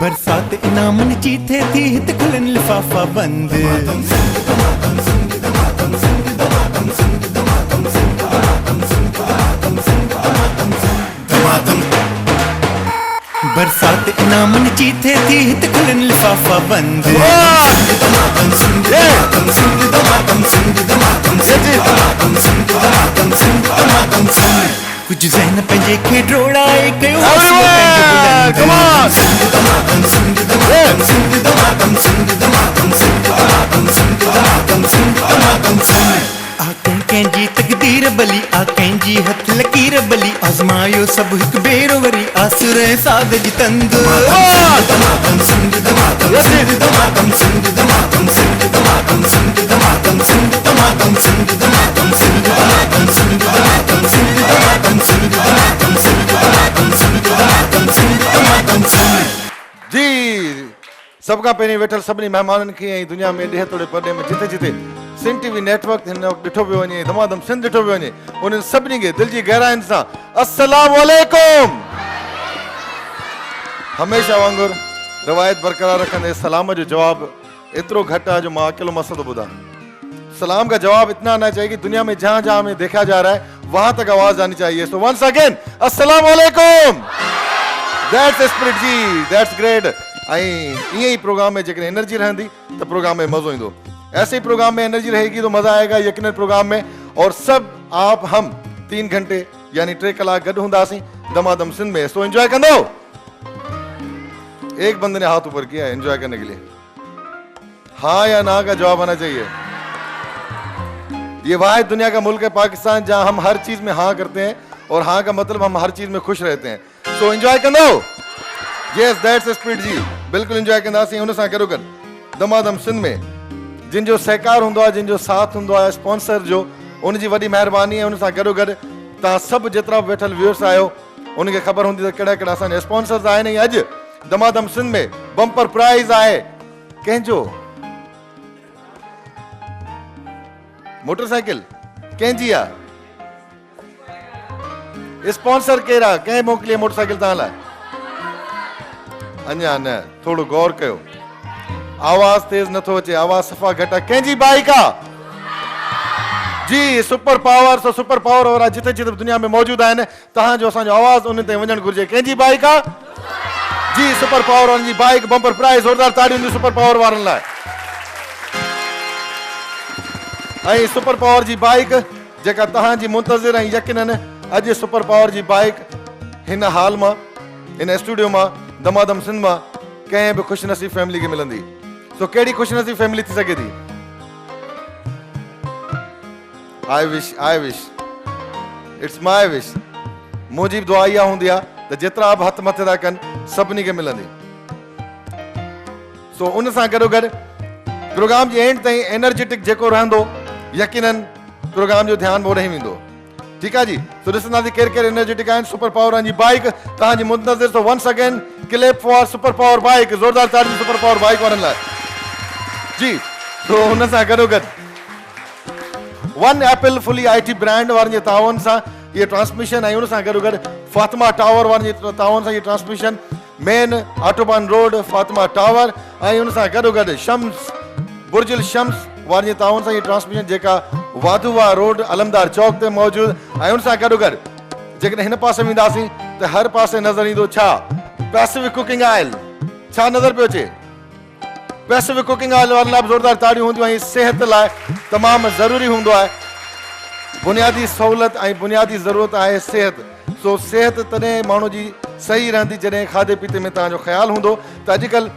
बरसात इनामन चीथे थी हित खुलन लिफाफा बंद। बरसात इनामन चीथे थी हित खुलन लिफाफा बंद। कुछ जहन पंजे खे ड्रोड़ाए कयो आकं कंहिंजी तकदीर बली आ कंहिंजी हथ लकीर बली आज़मायो सभु हिकु भेरो वरी आसुर ऐं साद जी तंद। जी सबका पहिरीं वेठल सभिनी महिमाननि खे ऐं दुनिया में ॾेह तोड़े परॾे में जिथे जिथे सिंध टीवी नेटवर्क हिन वक़्तु ॾिठो पियो वञे, दमादम सिंध ॾिठो पियो वञे, उन्हनि सभिनी खे दिलि जी गहराइनि सां अस्सलाम वालेकुम। हमेशह वांगुरु रवायत बरक़रार रखंदे सलाम जो जवाब इतरो घटि आहे जो मां अकेलो मसद ॿुधां। सलाम का जवाब इतना आना चाहिए कि दुनिया में जहां जहां हमें देखा जा रहा है वहां तक आवाज आनी चाहिए। सो वंस अगेन अस्सलाम वालेकुम। दैट्स स्पिरिट जी, दैट्स ग्रेट। ये ही प्रोग्राम में जेकॾहिं एनर्जी रहंदी तो प्रोग्राम में मज़ो ईंदो। ऐसे ही प्रोग्राम में एनर्जी रहेगी तो मज़ा आएगा यकीनन प्रोग्राम में। और सब आप हम 3 घंटे यानी 3 कलाक गॾु हूंदासीं दमादम सिंध में। सो एंजॉय कंदो। एक बंदे ने हाथ ऊपर किया है एंजॉय करने के लिए। हाँ या ना का जवाब आना चाहिए। ये वाहिद दुनिया का मुल्क है पाकिस्तान जहां हम हर चीज में हाँ करते हैं और हाँ का मतलब हम हर चीज में खुश रहते हैं। सो एंजॉय कंदो। यस दैट्स स्पिरिट जी, बिल्कुल एंजॉय कंदासीं। उन सां गॾोगॾु दमादम सिंध में जिन जो सहकार हुंदो आहे, जिन जो साथ हुंदो आहे, स्पॉन्सर जो, उन जी वॾी महिरबानी है। उन सां गॾोगॾु तव्हां सभु जेतिरा बि वेठल व्यूअर्स आहियो उनखे ख़बर हूंदी त कहिड़ा कहिड़ा असांजा स्पॉन्सर्स आहिनि। ऐं अॼु दमादम सिंध में बम्पर प्राइज़ आहे कंहिंजो मोटरसाइकिल कंहिंजी आहे? स्पॉन्सर केरु आहे? कंहिं मोकिली मोटरसाइकिल तव्हां लाइ? अञा न, थोड़ो गौर कयो। आवाज तेज नथो अचे, आवाज सफ़ा घटि आहे। कंहिंजी बाइक आहे? जी super power. So super power वारा जिथे जिथे दुनिया में मौजूद आहिनि तव्हांजो असांजो आवाज़ उन ते वञणु घुरिजे। कंहिंजी बाइक आहे? जी सुपर पावर वारनि जी बाइक बम्पर प्राइज़। ज़ोरदार ताड़ियूं ॾियो सुपर पावर वारनि लाइ। ऐं सुपर पावर जी बाइक जेका तव्हांजी मुंतज़िर ऐं यकीनन अॼु सुपर पावर जी बाइक हिन हाल मां, हिन स्टूडियो मां, दमादम सिंध मां कंहिं बि ख़ुशनसीब फैमिली खे मिलंदी। सो कहिड़ी ख़ुशनसीब फैमिली थी सघे थी? I wish it's my wish. मुंहिंजी दुआ इहा हूंदी आहे त जेतिरा बि हथ मथे था कनि सभिनी खे मिलंदी। सो उन सां गॾोगॾु प्रोग्राम जे एंड ताईं एनर्जेटिक जेको रहंदो यकीनन प्रोग्राम जो ध्यानु वो रही वेंदो। ठीकु आहे जी। तो ॾिसंदासीं केरु केरु एनर्जेटिक आहिनि। सुपर पावर वारनि जी बाइक तव्हांजी मुंतज़िर। So once again clap for super power bike. ज़ोरदार ताड़ी सुपर पावर बाइक वारनि लाइ जी। तो हुन सां गॾोगॾु one Apple fully IT brand वारनि जे तावन सां ये ट्रांसमिशन ऐं उन सां गॾोगॾु फातिमा टावर वारनि जे तावन सां ये transmission main autobahn road Fatima tower ऐं उन सां गॾोगॾु शम्स बुर्जुल शम्स वारनि जे तावन सां ये ट्रांसमिशन जेका वाधुवा रोड अलमदार चौक ते मौजूद। ऐं उन सां गॾोगॾु जेकॾहिं हिन पासे वेंदासीं त हर पासे नज़र ईंदो छा? Pacific cooking oil. छा नज़र पियो अचे? पैसिफिक कुकिंग ऑयल वारनि लाइ ज़ोरदार ताड़ियूं हूंदियूं। ऐं सिहत लाइ तमामु ज़रूरी हूंदो आहे। बुनियादी सहूलियत ऐं बुनियादी ज़रूरत आहे सिहत। सो सिहत तॾहिं माण्हू जी सही रहंदी जॾहिं खाधे पीते में तव्हांजो ख़्यालु हूंदो। त अॼुकल्ह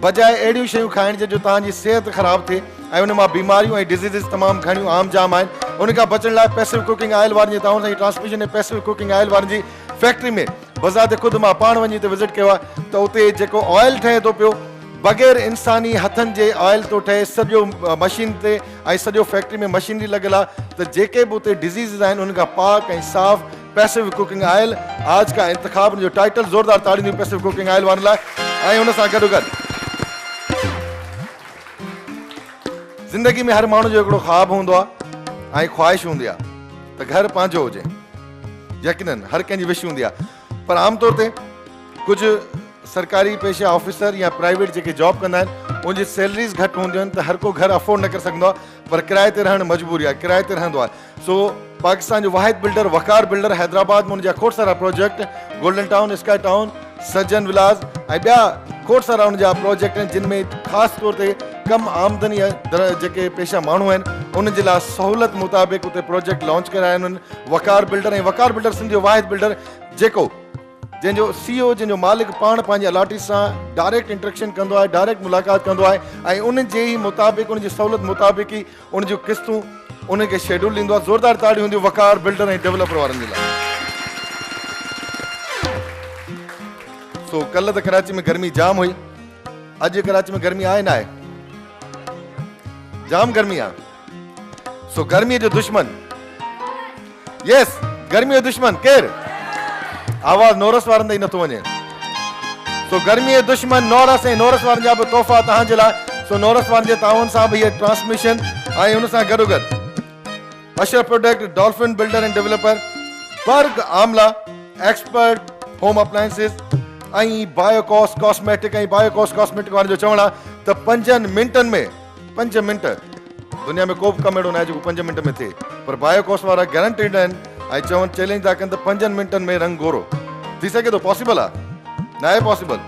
बजाए अहिड़ियूं शयूं खाइण जो तव्हांजी सिहत ख़राबु थिए ऐं उन मां बीमारियूं ऐं डिज़ीज़िस तमामु घणियूं आम जाम आहिनि। उन खां बचण लाइ पैसिफिक कुकिंग ऑयल वारनि जे तव्हां सां ट्रांसमिशन ऐं पैसिफिक कुकिंग ऑयल वारनि जी फैक्ट्री में बज़ाते ख़ुदि मां पाण वञी हिते विज़िट कयो आहे त उते जेको ऑयल ठहे थो पियो बग़ैर इंसानी हथनि जे ऑयल थो ठहे सॼो मशीन ते ऐं सॼो फैक्ट्री में मशीनरी लॻियल आहे। त जेके बि उते डिज़ीज़िस आहिनि उनखां पाक ऐं साफ़ पैसिफिक कुकिंग ऑयल आज का इंतखाब जो टाइटल ज़ोरदार ताड़ींदी पैसिफिक कुकिंग ऑयल वारनि लाइ। ऐं उन सां गॾोगॾु ज़िंदगी में हर माण्हू जो हिकिड़ो ख़्वाबु हूंदो आहे ऐं ख़्वाहिश हूंदी आहे त घर पंहिंजो हुजे। यकीनन हर कंहिंजी विश हूंदी आहे पर आमतौर ते कुछ सरकारी पेशा ऑफिसर या प्राइवेट जेके जॉब कंदा आहिनि उनजी सैलरीज़ घटि हूंदियूं आहिनि त हर को घर अफोर्ड न करे सघंदो आहे, पर किराए ते रहणु मजबूरी आहे, किराए ते रहंदो आहे। सो पाकिस्तान जो वाहिद बिल्डर वकार बिल्डर हैदराबाद में उनजा खोड़ सारा project, golden town, sky town, सज्जन विलास ऐं ॿिया खोड़ सारा उनजा प्रोजेक्ट आहिनि जिन में ख़ासि तौर ते कम आमदनी जेके पेशा माण्हू आहिनि उनजे लाइ सहूलियत मुताबिक़ उते प्रोजेक्ट लॉन्च कराया आहिनि वकार बिल्डर। ऐं वकार बिल्डर सिंध जो वाहिद बिल्डर जेको जंहिंजो CEO जंहिंजो मालिक पाण पंहिंजे अलाटी सां डायरेक्ट इंटरेक्शन कंदो आहे, डायरेक्ट मुलाक़ात कंदो आहे ऐं उन जे ई मुताबिक़ उनजी सहूलियत मुताबिक़ ई उन जूं किस्तूं उनखे शेड्यूल ॾींदो आहे। ज़ोरदार ताड़ियूं हूंदियूं वकार बिल्डर ऐं डेवलपर वारनि जे लाइ। सो कल्ह त कराची में गर्मी जाम हुई, अॼु कराची में गर्मी आहे न आहे? जाम गर्मी आहे। सो गर्मीअ जो दुश्मन, यस गर्मीअ जो दुश्मन केरु? आवाज़ नोरस वारनि ताईं नथो वञे। सो गर्मीअ जो दुश्मन नोरस ऐं नोरस वारनि जा बि तोहफ़ा तव्हांजे लाइ। सो नोरस वारनि जे ताउन सां बि इहे ट्रांसमिशन ऐं हुन सां गॾोगॾु Ashraf product, Dolphin builder and developer, बर्ग आमला, एक्सपर्ट होम अप्लायंसिस ऐं बायोकॉस कॉस्मेटिक ऐं बायोकॉस कॉस्मेटिक वारनि जो चवणु आहे त 5 मिंटनि में 5 मिंट दुनिया में को बि कमु अहिड़ो न आहे जेको 5 मिंट में थिए, पर बायोकॉस वारा गारंटीड आहिनि ऐं चवनि चैलेंज था कनि त 5 मिंटनि में रंग गोरो थी सघे थो। पॉसिबल आहे? न आहे पॉसिबल?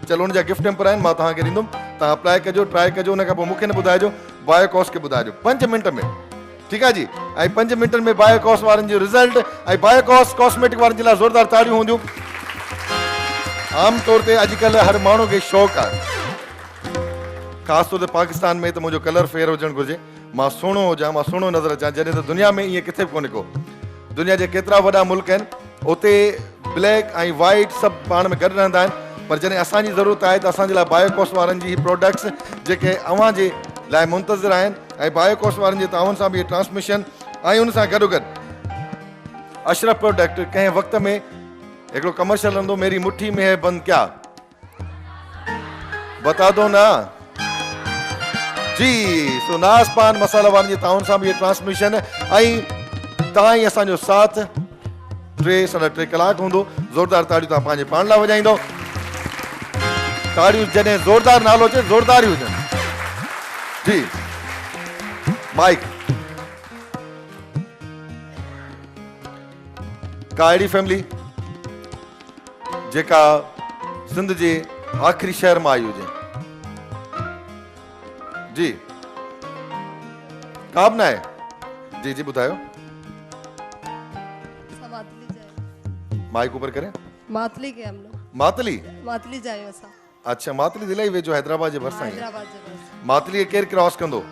चलो हुनजा गिफ्ट हैम्पर आहिनि, मां तव्हांखे ॾींदुमि, तव्हां अप्लाई कजो, ट्राई कजो, उन खां पोइ मूंखे न ॿुधाइजो, बायोकॉस खे ॿुधाइजो 5 मिंट में, ठीकु आहे जी। ऐं 5 मिंटनि में बायोकॉस वारनि जो रिज़ल्ट ऐं बायोकॉस कॉस्मेटिक वारनि जे लाइ ज़ोरदार ताड़ियूं हूंदियूं। आमतौर ते अॼुकल्ह हर माण्हू खे शौक़ु आहे, ख़ासि तौर ते पाकिस्तान में, त मुंहिंजो कलर फेयर हुजणु घुरिजे, मां सुहिणो हुजां, मां सुहिणो नज़र अचां, जॾहिं त दुनिया में ईअं किथे बि कोन्हे को। दुनिया जे केतिरा वॾा मुल्क आहिनि उते ब्लैक ऐं वाइट सभु पाण में गॾु रहंदा आहिनि, पर जॾहिं असांजी ज़रूरत आहे त असांजे लाइ बायोकॉस वारनि जी प्रोडक्ट्स जेके अव्हां जे लाइ मुंतज़िर आहिनि ऐं बायोकॉस वारनि जे ताउन सां बि इहे ट्रांसमिशन ऐं उन सां गॾोगॾु अशरफ प्रोडक्ट कंहिं वक़्त में हिकिड़ो कमर्शियल हलंदो, मेरी मुट्ठी में है बंद क्या, बता दो ना जी। सो नास पान मसाला वारनि जे ताउन सां बि इहे ट्रांसमिशन ऐं तव्हां ई असांजो साथ 3 कलाक हूंदो। ज़ोरदार ताड़ियूं तव्हां पंहिंजे पाण लाइ वॼाईंदो। ताड़ियूं जॾहिं ज़ोरदार नालो अचे ज़ोरदार ई हुजनि जी। माइक का अहिड़ी फैमिली जेका सिंध जे आख़िरी शहर मां आई हुजे जी? का बि न आहे? जी जी ॿुधायो। माइक ऊपर करें। मातली के हम लोग। मातली जायो असा। अच्छा, मातली दिल्ली वेझो हैदराबाद जे भरिसां ही। हैदराबाद जे भरिसां। मातली केर क्रॉस कंदो?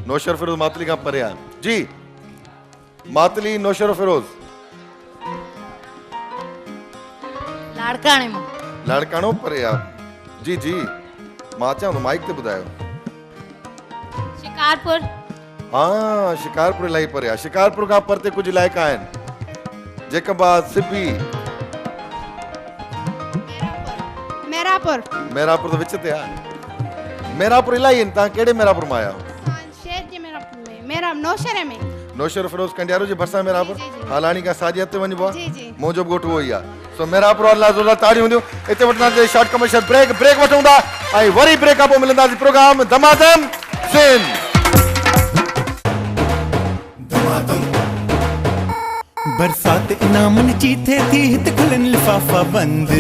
नौशर फिरोज मातली खां परे आहे जी। मातली नौशर फिरोज लाड़काणे में। लाड़काणो परे आहे जी जी। मां अचां थो, माइक ते ॿुधायो। शिकारपुर। हाँ, शिकारपुर इलाही परे आहे। शिकारपुर खां परते कुझु इलाइक़ा आहिनि जेकबाद, सिबी, मेरापुर त विच ते आहे। मेरापुर इलाही आहिनि। तव्हां कहिड़े मेरापुर मां आया आहियो? नौशर फिरोज कंडियारो जे भरिसां मेरापुर। हालाणी खां साॼे हथ ते वञिबो आहे। मुंहिंजो बि ॻोठ उहो ई आहे। सो मेरापुर वारनि लाइ ज़ोरदार ताड़ियूं हूंदियूं। हिते वठंदासीं शॉर्ट कमर्शियल ब्रेक वठूं था ऐं वरी ब्रेक खां पोइ मिलंदासीं प्रोग्राम दमादम सिंध। बरसात इनामन जी थे थी हित खुलन लिफाफा बंद।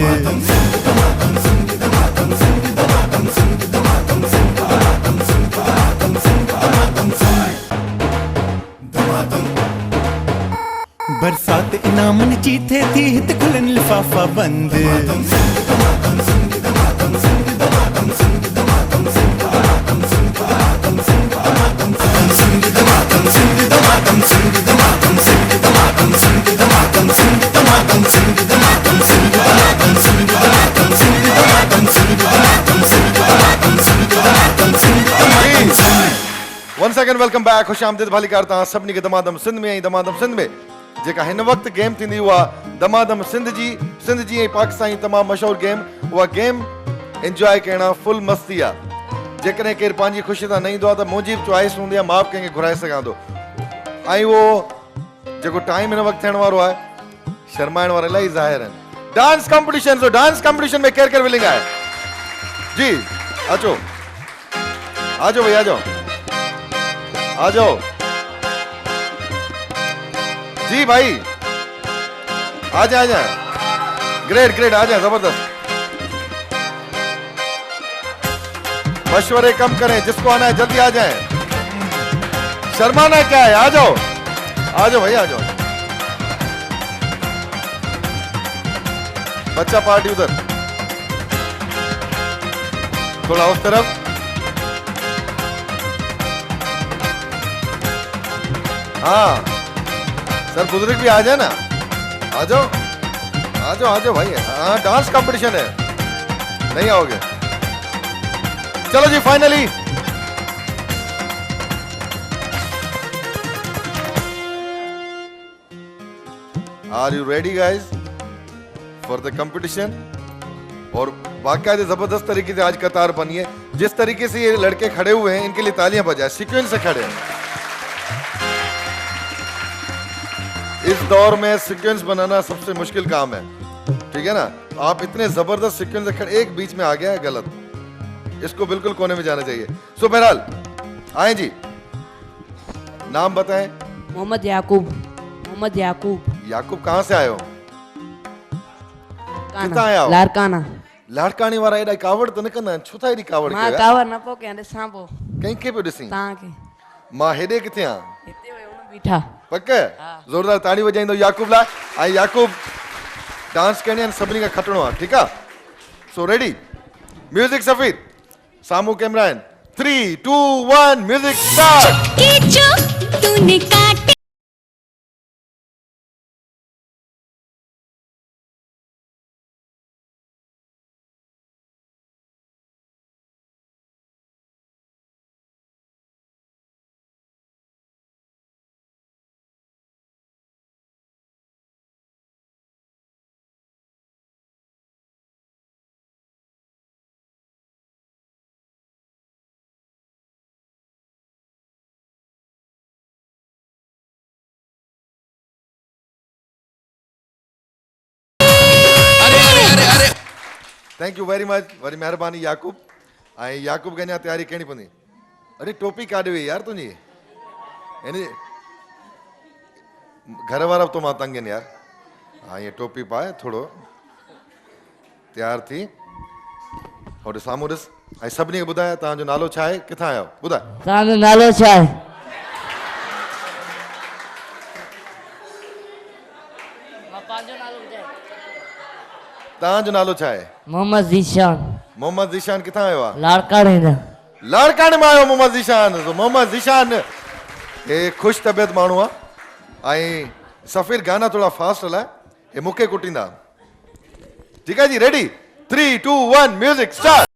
बरसात इनामन जी थे थी हित खुलन लिफाफा बंद। Once again, welcome back. खुश आमदीद भली कार तव्हां सभिनी खे दमादम सिंध में। ऐं दमादम सिंध में जेका हिन वक़्तु गेम थींदी उहा दमादम सिंध जी ऐं पाकिस्तान जी तमामु मशहूरु गेम। उहा गेम इंजॉय करणु फुल मस्ती आहे। जेकॾहिं केरु पंहिंजी ख़ुशी सां न ईंदो आहे त मुंहिंजी बि चॉइस हूंदी आहे, मां बि कंहिंखे घुराए सघां थो। ऐं उहो जेको टाइम हिन वक़्तु थियण वारो आहे, शर्माइण वारा इलाही ज़ाहिर आहिनि। डांस कंपटीशन, सो डांस कंपटीशन में केर विलिंग है जी। आजो आजो भाई, आजो आजो जी भाई, आ जाए। ग्रेट ग्रेट, आ जाए, जबरदस्त। मशवरे कम करें, जिसको आना है जल्दी आ जाए, शर्माना क्या है, आ जाओ भाई, आ जाओ। बच्चा पार्टी उधर, थोड़ा उस तरफ। हाँ सर, बुजुर्ग भी आ जाए ना, आ जाओ भाई। हाँ, डांस कंपटीशन है, नहीं आओगे? चलो जी, finally are you ready guys for the competition? और बाकायदे जबरदस्त तरीके से आज कतार बनी है। जिस तरीके से ये लड़के खड़े हुए हैं, इनके लिए तालियां बजाएं, सीक्वेंस से खड़े हैं। इस दौर में सीक्वेंस बनाना सबसे मुश्किल काम है, ठीक है ना? आप इतने जबरदस्त सीक्वेंस से खड़े, एक बीच में आ गया है, गलत, इसको बिल्कुल कोने में जाना चाहिए। सो बहरहाल आए जी, नाम बताएं। मोहम्मद याकूब। मोहम्मद याकूब। याकूब, कहां से आए हो? कितना आया हो? लारकाना। लाड़कानी वारा एडा कावड़ तो न कंदा, छो था एडी कावड़ मां के? कावर न पोके अंदे सांपो कहीं के पे ॾिसी? तां के मां हेडे किथे आ? हिते वे उन बीठा। पक्के? जोरदार ताड़ी वजाइंदो याकूब ला। आई याकूब डांस करने आहिनि, सभिनी खां खटणो आहे, ठीकु आहे? सो रेडी, म्यूजिक सफ़ीर, सामू कैमरा आहिनि, 3 2 1 म्यूजिक स्टार्ट। तूने काटे thank you very much, worry महिरबानी याकूब। ऐं याकूब खे अञा तयारी करणी पवंदी। अरे टोपी काॾे वई यार तुंहिंजी? यानी घर वारा तो मां तंग आहिनि यार। हाँ, ये टोपी पाए, थोड़ो तैयार थी, होॾे साम्हूं ॾिस। ऐं सभिनी खे ॿुधाए तव्हांजो नालो छा आहे, किथां आहियो, ॿुधाए। तांजो नालो छा आहे? पांजो नालो ॿुधाए। तव्हांजो नालो छा आहे? मोहम्मद ज़ीशान। मोहम्मद ज़ीशान किथां आयो आहे? लाड़काने दा। लाड़काने में आयो मोहम्मद ज़ीशान। तो मोहम्मद ज़ीशान हे ख़ुशि तबियत माण्हू आहे। ऐं सफ़ीर गाना थोड़ा फास्ट हलाए, हे मूंखे कुटींदा। ठीक है जी, रेडी, 3 2 1 म्यूजिक स्टार्ट।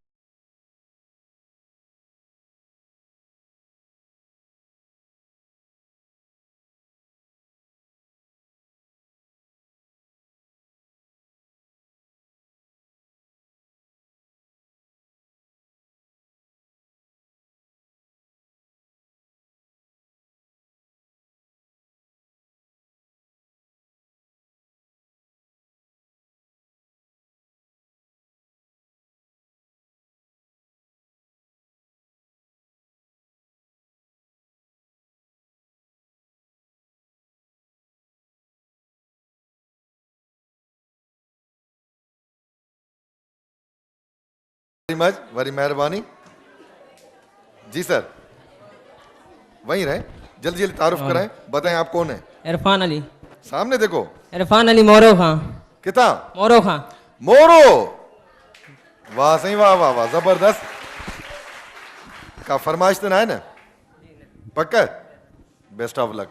वरी मेहरबानी जी सर, वहीं रहे, जल्दी जल्दी तारुफ कराएं, बताएं आप कौन है? इरफान अली। सामने देखो, इरफान अली मोरो खां। कितना? मोरो खां। मोरो, वाह सही, वाह वाह वाह, जबरदस्त। का फरमाइश तो ना है ना? पक्का? बेस्ट ऑफ लक,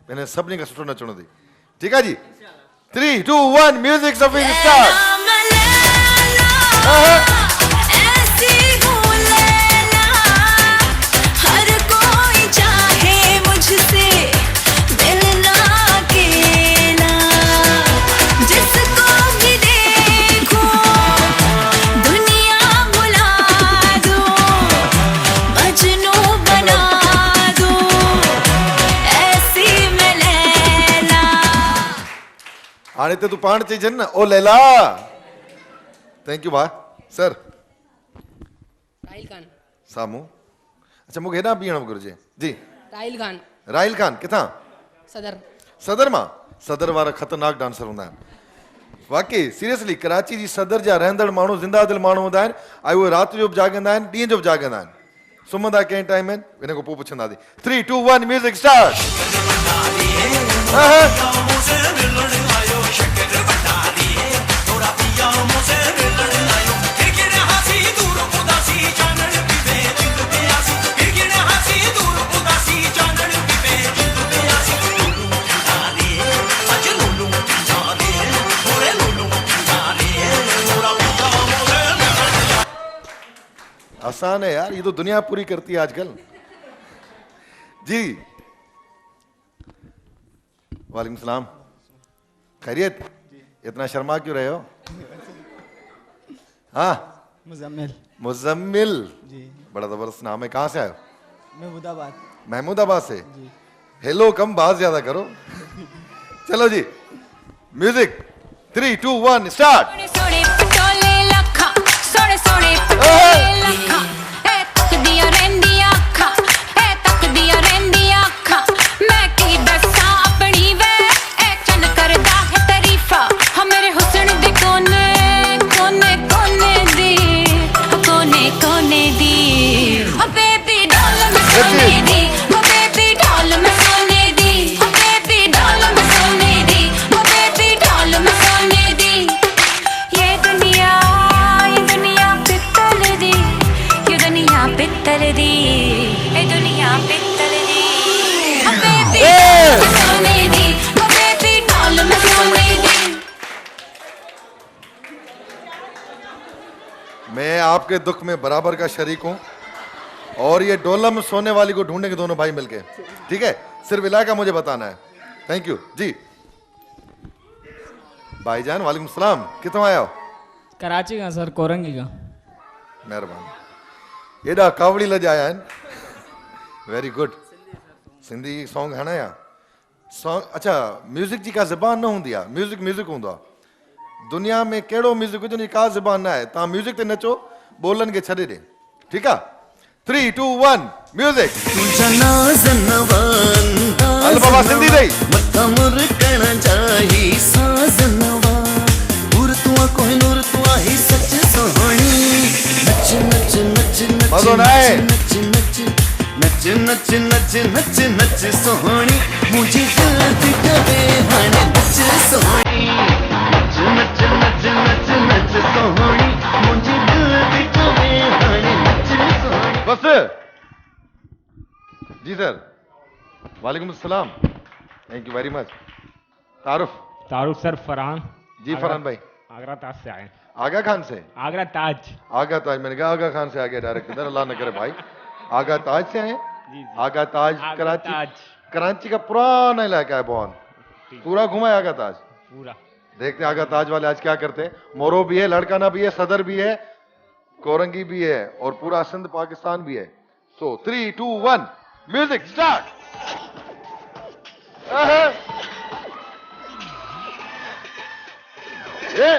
मैंने सबने का सुठो नचणो थी। ठीक है जी, 3 2 1 म्यूजिक सफीर स्टार्ट। हाणे जिते तू पाण चई जन ओ लैला थैंक यू भाउ सर राहिल खान सामू अच्छा मूंखे हेॾां बीहणो घुरिजे जी राहिल खान राहिल खान किथां सदर सदर मां सदर वारा ख़तरनाक डांसर हूंदा आहिनि वाकई सीरियसली कराची जी सदर जा रहंदड़ माण्हू ज़िंदा दिल माण्हू हूंदा आहिनि ऐं उहे राति जो बि जाॻंदा आहिनि ॾींहं जो बि जाॻंदा आहिनि सुम्हंदा कंहिं टाइम आहिनि हिन खां पोइ पुछंदासीं 3 2 1 म्यूज़िक स्टार्ट आसान है यार ये तो दुनिया पूरी करती है आजकल जी वालेकुम सलाम खैरियत इतना शर्मा क्यों रहे हो हाँ मुजम्मिल मुजम्मिल जी बड़ा जबरदस्त नाम है कहाँ से आए हो महमूदाबाद महमूदाबाद से हेलो कम बात ज्यादा करो चलो जी म्यूजिक 3 2 1 स्टार्ट सोने पटोले लखा सोने सोने पटोले लखा ए तक दिया रेंदिया अखा ए तक दिया रेंदिया अखा मैं की दसा अपनी वे ए चन करदा है तारीफा हम मेरे हुस्न दे कोने कोने कोने दी कोने कोने दी ओ बेबी डॉल में सोने दी ओ बेबी डॉल में सोने दी ओ बेबी डॉल में सोने दी ओ बेबी डॉल में सोने दी ये दुनिया पित्तल दी ये दुनिया पित्तल दी ये दुनिया पित्तल दी ओ बेबी सोने दी ओ बेबी डॉल में सोने दी मैं आपके दुख में बराबर का शरीक हूं और ये डोलम सोने वाली को ढूंढेंगे दोनों भाई मिलके ठीक है सिर्फ इलाका मुझे बताना है थैंक यू जी भाईजान वालेकुम सलाम कितों आया हो कराची का सर कोरंगी का महिरबानी एॾा कावड़ी लज आया आहिनि वेरी गुड सिंधी सॉन्ग है ना या सॉन्ग अच्छा म्यूज़िक जी का ज़बान न हूंदी आहे म्यूज़िक म्यूज़िक हूंदो आहे दुनिया में कहिड़ो म्यूज़िक हुजे का ज़बान न आहे तव्हां म्यूज़िक ते नचो ॿोलनि खे छॾे ॾे ठीकु आहे 3 2 1 म्यूज़िक हल बाबा सिंधी दई मज़ो न आहे नच नच नच नच नच सोहणी मुझे दिल दिखवे हाने नच सोहणी नच नच नच नच नच सोहणी मुझे दिल दिखवे हाने नच सोहणी बस जी सर वालेकुम अस्सलाम थैंक यू वेरी मच तारुफ तारुफ सर फरहान जी फरहान भाई आगरा ताज से आए आगा खान से आगरा ताज आगा ताज मैंने कहा आगा खान से आ गया डायरेक्ट इधर अल्लाह न करे भाई आगा ताज से आए जी। आगा ताज आगा कराची ताज। कराची का पुराना इलाका है बहुत पूरा घुमा है आगा ताज पूरा देखते हैं आगा ताज वाले आज क्या करते हैं मोरो भी है लड़काना भी है सदर भी है कोरंगी भी है और पूरा सिंध पाकिस्तान भी है सो 3 2 1 म्यूजिक स्टार्ट ये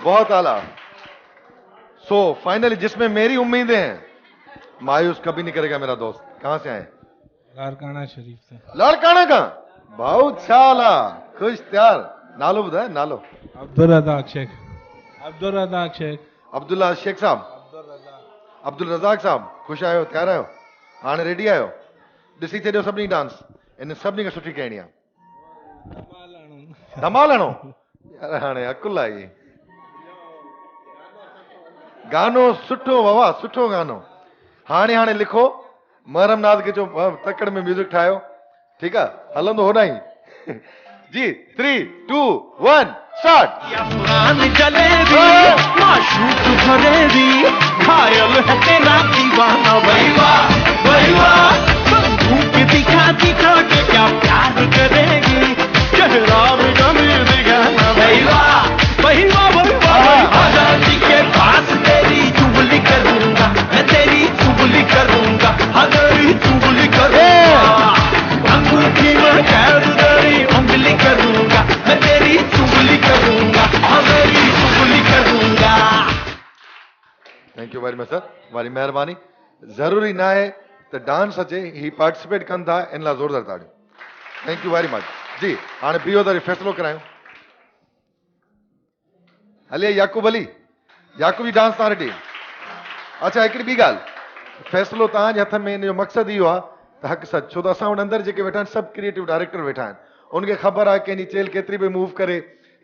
बहुत आला सो फाइनली जिसमें मेरी उम्मीदें हैं मायूस कभी नहीं करेगा मेरा दोस्त कहां से आए लारकाना शरीफ से लाड़काना का बहुत शाला खुश त्यार नालो बुधाए नालो अब्दुल रज़ाक शेख अब्दुल्ला शेख साहब अब्दुल रज़ाक साहब खुश आयो त्यार आयो हाणे रेडी आयो ॾिसी छॾियो सभिनी डांस इन सभिनी खां सुठी कहिड़ी आहे धमाल हणो यार हाणे अकुल आई गानो सुठो बाबा सुठो गानो हाणे हाणे लिखो महरम नाज़ खे चओ तकड़ में म्यूजिक ठाहियो ठीकु आहे हलंदो होॾां ई जी 3 2 1 स्टार्ट पुरान जलेबी माशूक भरेबी घायल है तेरा दीवाना भैया भैया बंदूक दिखा दिखा के क्या प्यार करेगी चेहरा में जमीन दिखाना भैया भैया भैया आजादी के पास तेरी चुगली करूंगा मैं तेरी चुगली करूंगा तेरी चुगली करूंगा अंगूठी में कैद तेरी उंगली करूंगा मैं तेरी चुगली करूंगा तेरी चुगली करूंगा thank you very much sir वारी महिरबानी ज़रूरी ना आहे त डांस अचे ही पार्टिसिपेट कनि था इन लाइ ज़ोरदार ताड़ियूं थैंक यू वेरी मच जी हाणे बीहो त वरी फ़ैसिलो करायूं हले याकूब अली याकूब जी डांस तव्हां रेडी अच्छा हिकिड़ी ॿी ॻाल्हि फ़ैसिलो तव्हांजे हथ में हिन जो मक़सदु इहो आहे त हक़ सच छो त असां वटि अंदरि जेके वेठा आहिनि सभु क्रिएटिव डायरेक्टर वेठा आहिनि उनखे ख़बर आहे कंहिंजी चेल केतिरी बि मूव करे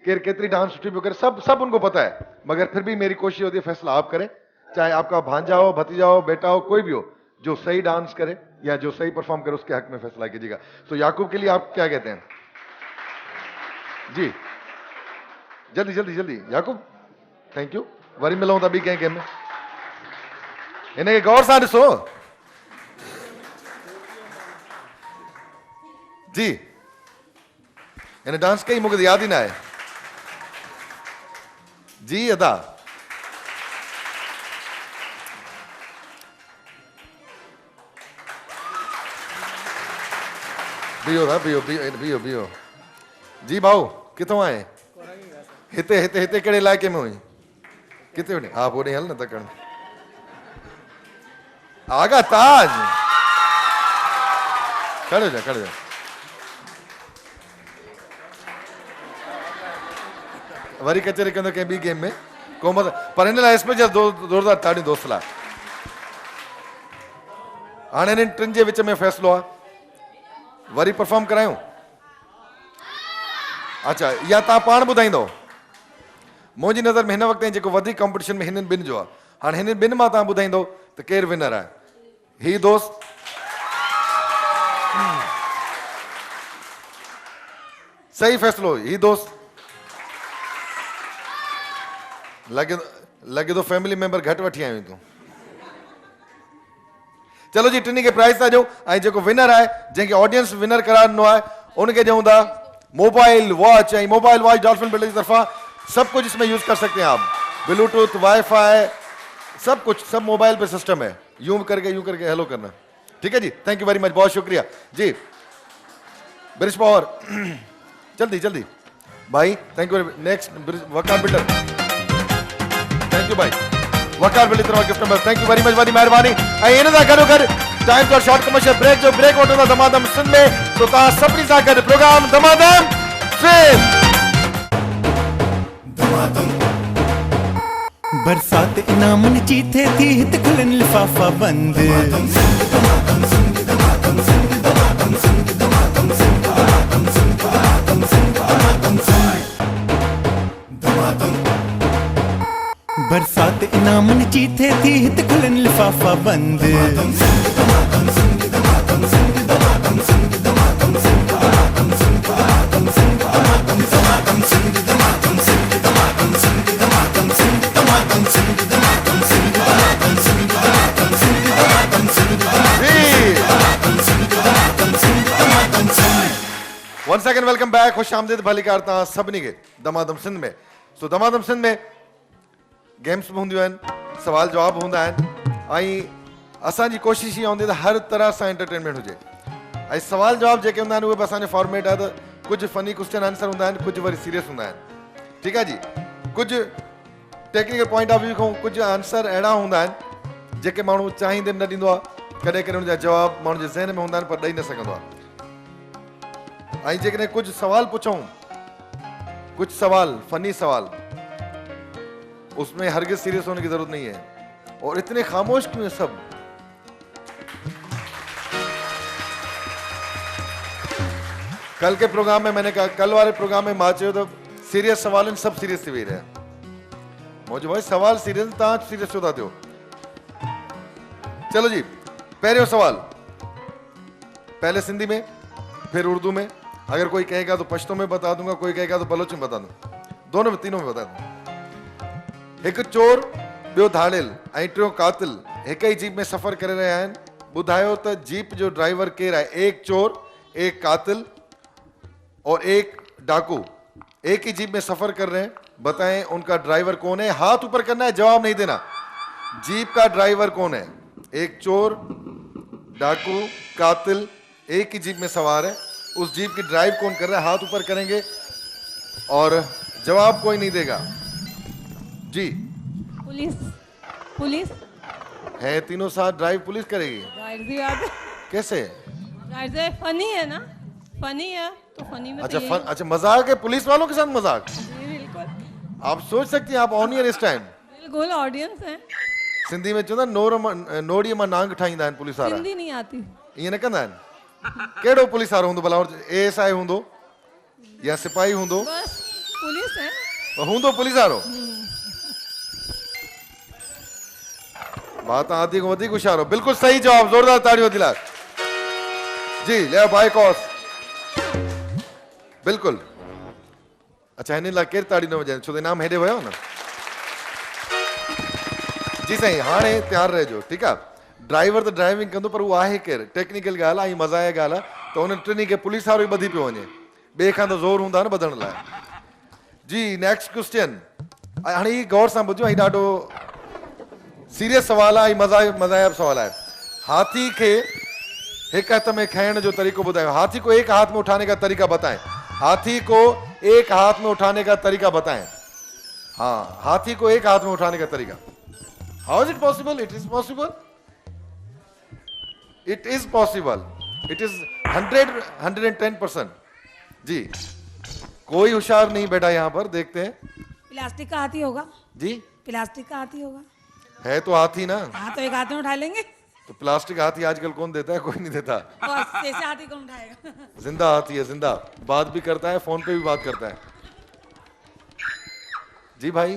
केरु केतिरी डांस सुठी पियो करे सब उनको पता है मगर फिर भी मेरी कोशिश होती है फैसला आप करें चाहे आपका भांजा हो भतीजा हो बेटा हो कोई भी हो जो सही डांस करे या जो सही परफॉर्म करे उसके हक में फैसला कीजिएगा तो याकूब के लिए आप क्या कहते हैं जी जल्दी जल्दी जल्दी याकूब थैंक यू वरी मिलूं था ॿी कंहिं गेम में हिनखे गौर सां ॾिसो जी हिन डांस कई मूंखे यादि ई न आहे जी अदा बीहो था बीहो बीहो बीहो जी भाऊ किथों आए हिते हिते हिते कहिड़े इलाइक़े में हुई किथे वञे हा पोइ हल न तकड़ आगा ताज खड़ो जा वरी कचहरी कंदो कंहिं ॿी गेम में कोमत पर हिन लाइ स्पेशल ज़ोरदार ताड़ियूं दोस्त लाइ हाणे हिननि टिनि जे विच में फ़ैसिलो आहे वरी परफॉर्म करायूं अच्छा या तव्हां पाण ॿुधाईंदव मुंहिंजी नज़र में हिन वक़्तु जेको वधीक कॉम्पिटिशन में हिननि ॿिनि जो आहे हाणे हिननि ॿिनि मां तव्हां ॿुधाईंदव त केरु विनर आहे ही दोस्त सही फ़ैसिलो ही दोस्त लगे तो फैमिली मेंबर घटि वठी आयूं तूं चलो जी टिनी खे प्राइज़ था ॾियूं ऐं जेको विनर आहे जंहिंखे ऑडियंस विनर करार ॾिनो आहे उनखे ॾियूं था मोबाइल वॉच ऐं मोबाइल वॉच डॉल्फिन बिल्डर की तरफा सब कुछ इसमें यूज कर सकते हैं आप ब्लूटूथ वाईफाई सब कुछ सब मोबाइल पे सिस्टम है यूं करके हेलो करना ठीक है जी थैंक यू वेरी मच बहुत शुक्रिया जी ब्रिज पावर जल्दी जल्दी भाई thank you next Waqar builder thank you भाई वकार बिल्डर तरफ gift number thank you very much वारी मेहरबानी ऐं इन सां गॾोगॾु time for short commercial break जो ब्रेक वठूं था दमादम सिंध में तो तव्हां सभिनी सां गॾु प्रोग्राम दमादम सिंध बरसात इनामन जी थे थी हित खुलन लिफाफा बंद बरसात इनामन जी थे थी हित खुलन लिफाफा बंद वन सेकंड वेलकम बैक खुश आमदीद भली करता सभिनी खे दमादम सिंध में सो दमादम सिंध में गेम्स भी हूंदियूं आहिनि सवाल जवाब हूंदा आहिनि ऐं असांजी कोशिशि इहा हूंदी त हर तरह सां एंटरटेनमेंट हुजे ऐं सवाल जवाब जेके हूंदा आहिनि उहे बि असांजो फॉर्मेट आहे त कुझु फनी क्वेश्चन आंसर हूंदा आहिनि कुझु वरी सीरियस हूंदा आहिनि ठीकु आहे जी कुझु टेक्निकल पॉइंट ऑफ व्यू खां कुझु आंसर अहिड़ा हूंदा आहिनि जेके माण्हू चाहींदे बि न ॾींदो आहे कॾहिं कॾहिं हुनजा जवाब माण्हू जे ज़हन में हूंदा आहिनि पर ॾेई न सघंदो आहे ऐं जेकॾहिं कुझु सवाल पुछूं कुछ सवाल फनी सवाल उसमें हरगिज सीरियस होने की जरूरत नहीं है और इतने खामोश क्यों है सब कल के प्रोग्राम में मैंने कहा कल वाले प्रोग्राम में मां चयो तो सीरियस सवाल सब सीरियस थी वही रहे मुझे भाई सवाल सीरियस ता सीरियस छो था थियो चलो जी, पहले सवाल पहले सिंधी में फिर उर्दू में, अगर कोई कहेगा तो पश्तो में बता दूंगा, कोई कहेगा तो बलोच में बता दूंगा, दोनों में तीनों में बता दूंगा। एक चोर, बियो धाड़ेल ऐं टियों कातिल एक ही जीप में सफर करे रहिया आहिनि। ॿुधायो त जीप जो ड्राइवर केरु आहे? एक चोर, एक कातिल और एक डाकू एक ही जीप में सफर कर रहे हैं, बताएं उनका ड्राइवर कौन है? हाथ ऊपर करना है, जवाब नहीं देना। जीप का ड्राइवर कौन है? एक चोर, डाकू, कातिल एक ही जीप में सवार है, उस जीप की ड्राइव कौन कर रहा है? हाथ ऊपर करेंगे और जवाब कोई नहीं देगा। जी पुलिस पुलिस है, तीनों साथ ड्राइव पुलिस करेगी। जाहिर सी बात है, कैसे? जाहिर से फनी है ना, फनी है तो फनी में अच्छा तो यही- अच्छा मजाक है, पुलिस वालों के साथ मजाक। जी बिल्कुल आप सोच सकती हैं, आप ऑन ईयर इस टाइम बिल्कुल ऑडियंस है। सिंधी में चवंदा नोड़ीअ मां नांग ठाहींदा आहिनि पुलिस वारा, हिंदी नहीं आती। ईअं न कंदा आहिनि? कहिड़ो पुलिस वारो हूंदो भला? ASI हूंदो या सिपाही हूंदो? बस पुलिस है। हूंदो पुलिस वारो। बात आदि को वधीक होशियार हो। बिल्कुल सही जवाब, जोरदार ताड़ियों दिलाए। जी ले भाई कॉस, बिल्कुल। अच्छा हिन लाइ केरु ताड़ी न वॼाए, छो त इनाम हेॾे वियो न। जी साईं, हाणे तयारु रहिजो, ठीकु आहे। ड्राइवर त ड्राइविंग कंदो, पर उहो आहे केरु? टेक्निकल ॻाल्हि आहे ऐं मज़ा जी ॻाल्हि आहे, त उन टिनी खे पुलिस वारो ई ॿधी पियो वञे, ॿिए खां त ज़ोर हूंदा न ॿधण लाइ। जी नेक्स्ट क्वेश्चन, हाणे ही गौर सां ॿुधो, ही ॾाढो सीरियस सवाल आहे, मज़ायाब सवाल आहे। हाथी के एक हाथ में खाने जो तरीको बताएं। हाथी को एक हाथ में उठाने का तरीका बताएं। हाथी को एक हाथ में उठाने का तरीका बताएं। हाँ, हाथी को एक हाथ में उठाने का तरीका। How is it possible? It is possible, it is possible, it is 110%। जी कोई होशियार नहीं बैठा यहाँ पर, देखते हैं। प्लास्टिक का हाथी होगा। जी प्लास्टिक का हाथी होगा। है तो हाथी ना, हाँ तो एक हाथ में उठा लेंगे। तो प्लास्टिक हाथी आजकल कौन देता है? कोई नहीं देता। और ऐसे हाथी कौन उठाएगा? जिंदा हाथी है, जिंदा, बात भी करता है, फोन पे भी बात करता है। जी भाई,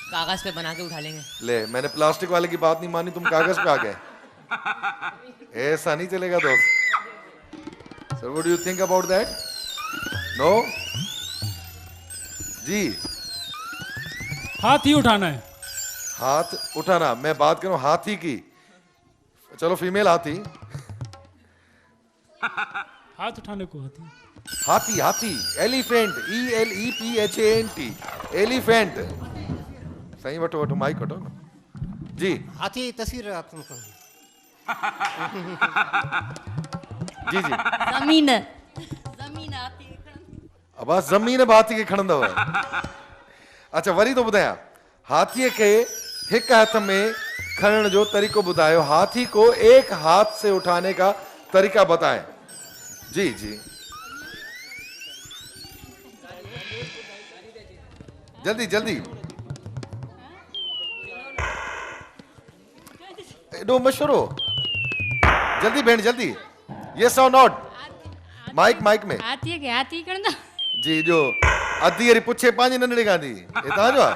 कागज पे बना के उठा लेंगे। ले मैंने प्लास्टिक वाले की बात नहीं मानी, तुम कागज पे आ गए। ऐसा नहीं चलेगा दोस्त। Sir what do you think about that? No जी, हाथ ही उठाना है। हाथ उठाना, मैं बात करूं हाथी की, चलो फीमेल हाथी। हाथ उठाने को हाथी। हाथी, हाथी, एलिफेंट, ELEPHANT, एलिफेंट। सही वठो वठो, माइक वठो ना। जी हाथी तस्वीर आप तुमको जी जी, जमीन जमीन आती है। अब बस ज़मीन हाथी खे खणंदव। अच्छा वरी तो ॿुधायां, हाथीअ खे हिक हथ में खणण जो तरीको ॿुधायो। हाथी को एक हाथ से उठाने का तरीका बताएं। जी जी, जल्दी जल्दी, एॾो मशवरो, जल्दी भेण जल्दी। यस और नॉट? माइक माइक में। हाथी के हाथी करना। जी जो अधी अरी पुछे पांजी नंढड़ी गांधी, ये तव्हांजो आहे?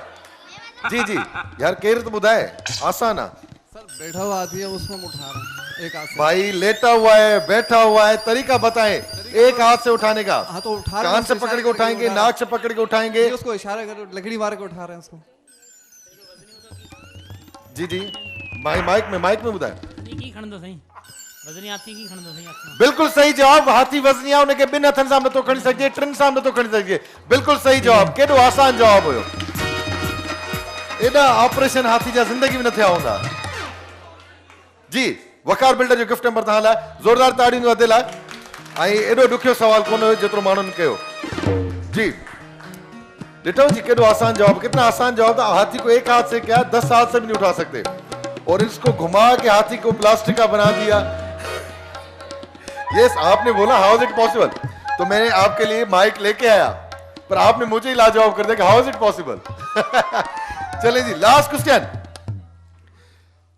जी जी यार, केरु तो ॿुधाए, आसान आहे। सर बैठा हुआ हाथी है, उसको हम उठा रहे हैं एक हाथ से। भाई लेटा हुआ है, बैठा हुआ है, तरीका बताएं एक हाथ से उठाने का। हाँ तो उठा रहे हैं, कान से उसको पकड़ के इशारा उठाएंगे, करके नाक से पकड़ के उठाएंगे। ये उसको इशारा कर, लकड़ी मार के उठा रहे हैं उसको। जी जी, माइक में ॿुधाए। की खणंदो सही, वज़नी हाथी की खणंदो सही हथ में। बिल्कुल सही जवाब। हाथी वज़नी आहे, उनखे ॿिनि हथनि सां नथो खणी सघिजे, टिनि सां नथो खणी सघिजे। बिल्कुल सही जवाब, केॾो आसान जवाब हुयो। एॾा ऑपरेशन हाथी जा ज़िंदगी में न थिया हूंदा। जी वकार बिल्डर जो गिफ्ट नंबर तव्हां लाइ, ज़ोरदार ताड़ियुनि जो अदे लाइ। ऐं एॾो ॾुखियो सवाल कोन हुयो जेतिरो माण्हुनि कयो। जी ॾिठो जी केॾो आसान जवाब, कितना आसान जवाब था। हाथी को एक हाथ से क्या, 10 हाथ से भी नहीं उठा सकते, और इसको घुमा के हाथी को प्लास्टिक का बना दिया। यस, आपने बोला हाउ इज इट पॉसिबल, तो मैंने आपके लिए माइक लेके आया, पर आपने मुझे ही लाजवाब कर दिया कि हाउ इज इट पॉसिबल। चले जी, लास्ट क्वेश्चन।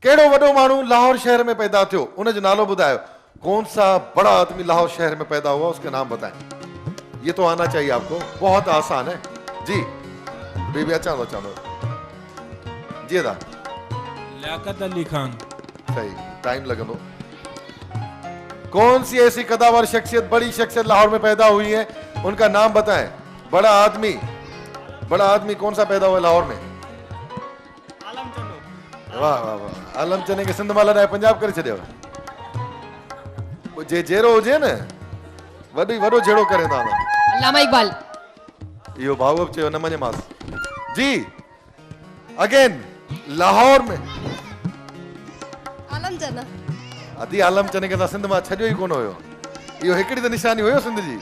केड़ो वडो मानू लाहौर शहर में पैदा थियो, उन जो नालो बुधायो। कौन सा बड़ा आदमी लाहौर शहर में पैदा हुआ, उसका नाम बताएं। ये तो आना चाहिए आपको, बहुत आसान है। जी बेबी, अच्छा जी अदा। लियाकत अली खान। सही, टाइम लगंदो। कौन सी ऐसी कदावर शख्सियत, बड़ी शख्सियत लाहौर में पैदा हुई है, उनका नाम बताएं। बड़ा आदमी कौन सा पैदा हुआ लाहौर में? वाह वाह वाह, आलम चने के सिंध मां लड़ाए पंजाब करे छॾियो। जे जेरो हुजे न वॾो जहिड़ो करे था। अल्लामा इकबाल। इहो भाऊ चयो न मञे मास जी। अगेन लाहौर में आलम चना। अदी आलम चने के सिंध मां छॾियो ई कोन हुयो। इहो हिकिड़ी त निशानी हुयो सिंध जी।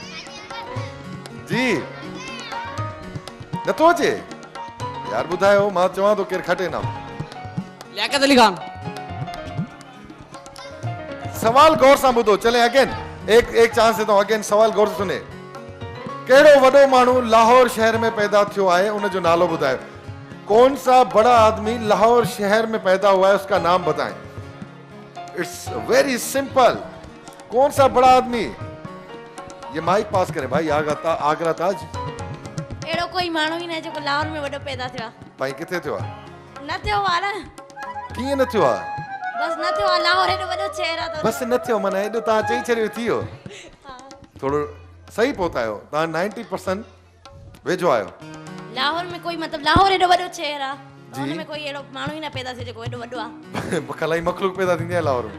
जी नथो अचे यार, ॿुधायो मां चवां थो केरु खटे ना। लियाकत अली खान। सवाल गौर सां ॿुधो। चले अगेन एक चांस देता हूं। अगेन सवाल गौर से सुने। कहिड़ो वॾो माण्हू लाहौर शहर में पैदा थियो आहे, उनजो नालो ॿुधायो। कौन सा बड़ा आदमी लाहौर शहर में पैदा हुआ है, उसका नाम बताएं। It's very simple. कौन सा बड़ा आदमी? ये माइक पास करें भाई। आगरा ताज एड़ो कोई माण्हू ही न जो लाहौर में वॾो पैदा थियो आहे। भाई किथे थियो आहे? न थियो आहे न। कीअं न थियो आहे? बस न थियो आहे। लाहौर एॾो वॾो शहर आहे त बस न थियो। माना एॾो तव्हां चई छॾियो थी वियो। थोड़ो सही पहुता आहियो तव्हां। 90% वेझो आहियो। लाहौर में कोई मतलब लाहौर एॾो वॾो शहर आहे, जी। हुन में कोई एड़ो माण्हू ही न पैदा थियो जेको एॾो वॾो आहे। खलाई मखलूक पैदा थींदी आहे लाहौर में।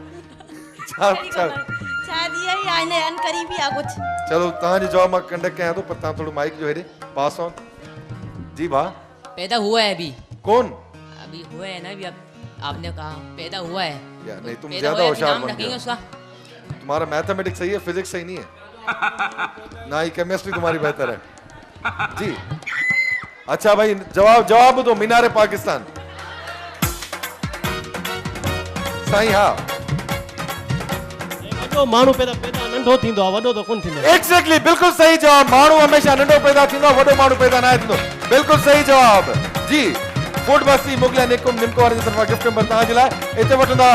शायद ये ही आने अनकरीबी आ कुछ। चलो तव्हांजो जवाब मां कंडक्ट कयां थो, पर तव्हां थोड़ो माइक जो हेॾे पास ऑन। जी भा पैदा हुआ है अभी। कौन? अभी हुआ है ना, अभी आपने कहा पैदा हुआ है। या नहीं, तुम पैदा ज्यादा हुआ है, होशियार नाम बन रखेंगे गए। उसका। तुम्हारा मैथमेटिक्स सही है, फिजिक्स सही नहीं है। ना ही केमिस्ट्री तुम्हारी बेहतर है जी। अच्छा भाई जवाब दो। मीनारे पाकिस्तान। सही हाँ। वॾो माण्हू पैदा नंढो थींदो आहे, वॾो त कोन थींदो। एग्जैक्टली, बिल्कुल सही जवाब। माण्हू हमेशा नंढो पैदा थींदो आहे, वॾो माण्हू पैदा न थींदो। बिल्कुल सही जवाब जी। फूड बस्ती मुगल निकुम निमको वारे तरफा गिफ्ट नंबर तव्हांजे लाइ। इते वठंदा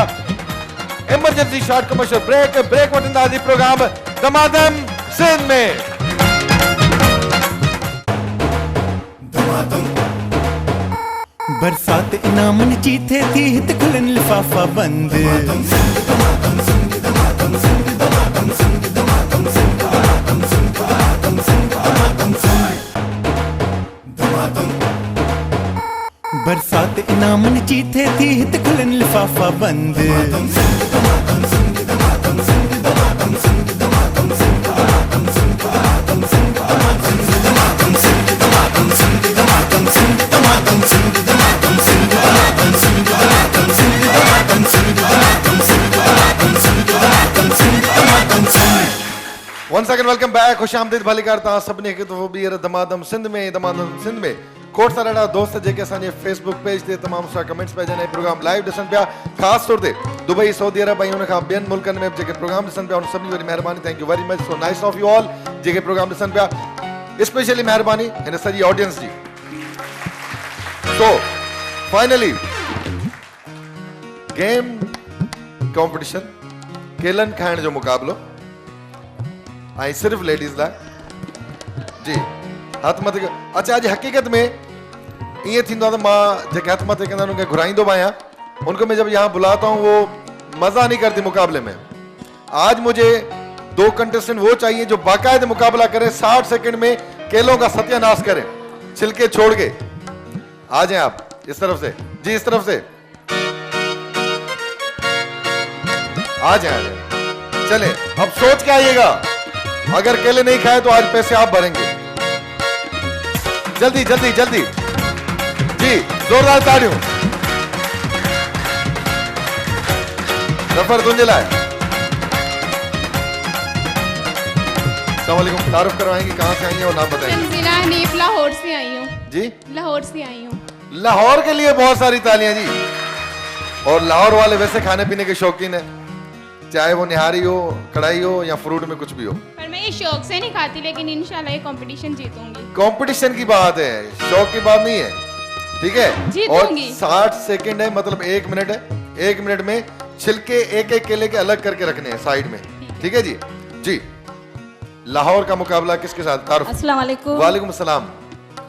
इमरजेंसी शॉर्ट कमर्शियल ब्रेक वठंदा जी प्रोग्राम दमादम सिंध में। बरसात इनामन चीथे थी हित खुलन लिफाफा बंद। बरसात इनामन चीथे थी हित खुलन लिफाफा बंद। Once again welcome back। खुश आमदीद भली कर तव्हां सभिनी खे दफ़ो ॿीहर दमादम सिंध में खोड़ सारा ॾाढा दोस्त जेके असांजे फेसबुक पेज ते तमामु सारा कमेंट्स पिया ॾियनि ऐं प्रोग्राम लाइव ॾिसनि पिया। ख़ासि तौर ते दुबई, सऊदी अरब ऐं हुनखां ॿियनि मुल्कनि में जेके प्रोग्राम ॾिसनि पिया, उन सभिनी वॾी महिरबानी। Thank you very much. So nice of you all जेके प्रोग्राम ॾिसनि पिया। स्पेशली महिरबानी हिन सॼी ऑडियंस जी। सो फाइनली गेम कॉम्पिटिशन, केलनि खाइण जो मुक़ाबलो ऐं सिर्फ़ लेडीज़ लाइ जी। हथ मथे कयो। अच्छा अॼु हक़ीक़त में ईअं थींदो आहे त मां जेके हथ मथे कंदा आहिनि उनखे घुराईंदो बि आहियां। उनको मैं जब यहाँ बुलाता हूँ वो मज़ा नहीं करती मुकाबले में। आज मुझे 2 कंटेस्टेंट वो चाहिए जो बाकायदे मुकाबला करें, 60 सेकंड में केलों का सत्यानाश करें, छिलके छोड़ के। आ जाएं आप इस तरफ से जी, इस तरफ से आ जाए। चले अब सोच के आइएगा। अगर केले नहीं खाए तो आज पैसे आप भरेंगे। जल्दी जल्दी जल्दी जी, जोरदार तालियों। जफर तुंजे लाए। अस्सलामुअलैकुम। तारुफ करवाएंगे कहाँ से आई हैं और नाम बताएंगे। जिला हनीफ, लाहौर से आई हूँ जी। लाहौर से आई हूँ। लाहौर के लिए बहुत सारी तालियां जी। और लाहौर वाले वैसे खाने पीने के शौकीन है, चाहे वो निहारी हो, कढ़ाई हो या फ्रूट में कुछ भी हो। पर मैं ये शौक से नहीं खाती, लेकिन इंशाल्लाह ये कंपटीशन जीतूंगी। कंपटीशन की बात है, शौक की बात नहीं है, ठीक है। और जीतूंगी। 60 सेकंड है, मतलब 1 मिनट है। 1 मिनट में छिलके एक एक केले के अलग करके रखने हैं साइड में, ठीक है जी। जी लाहौर का मुकाबला किसके साथ? तारुफ। अस्सलाम वालेकुम। वालेकुम अस्सलाम।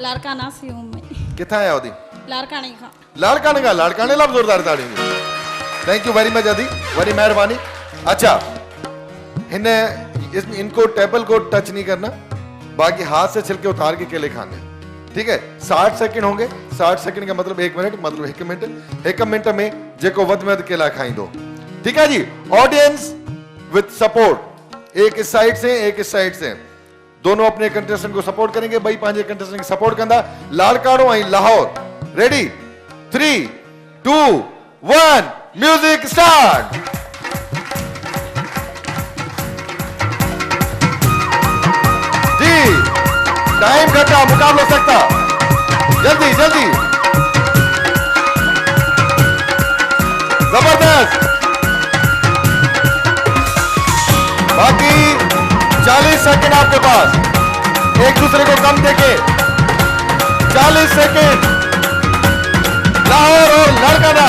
लारकाना से हूँ मैं। कितना है औदी? लाड़काने खां लाड़काने लाभ जोरदार ताड़ियों। थैंक यू वेरी मच अदी, बड़ी मेहरबानी। अच्छा इनको टेबल को टच नहीं करना, बाकी हाथ से छिलके उतार के केले खाने, ठीक है। 60 सेकंड होंगे, 60 सेकंड का मतलब 1 मिनट, मतलब 1 मिनट। 1 मिनट में जेको वध में वध केला खाइंदो, ठीक है जी। ऑडियंस विद सपोर्ट, एक इस साइड से एक इस साइड से, दोनों अपने कंटेस्टेंट को सपोर्ट करेंगे, भाई पांच कंटेस्टेंट की सपोर्ट कंदा। लाड़काड़ो ऐं लाहौर, रेडी 3 2 1 म्यूजिक स्टार्ट। जी टाइम घटा, मुकाबला सकता, जल्दी जल्दी, जबरदस्त। बाकी 40 सेकंड आपके पास, एक दूसरे को कम देके 40 सेकंड। लाहौर और लाड़काना,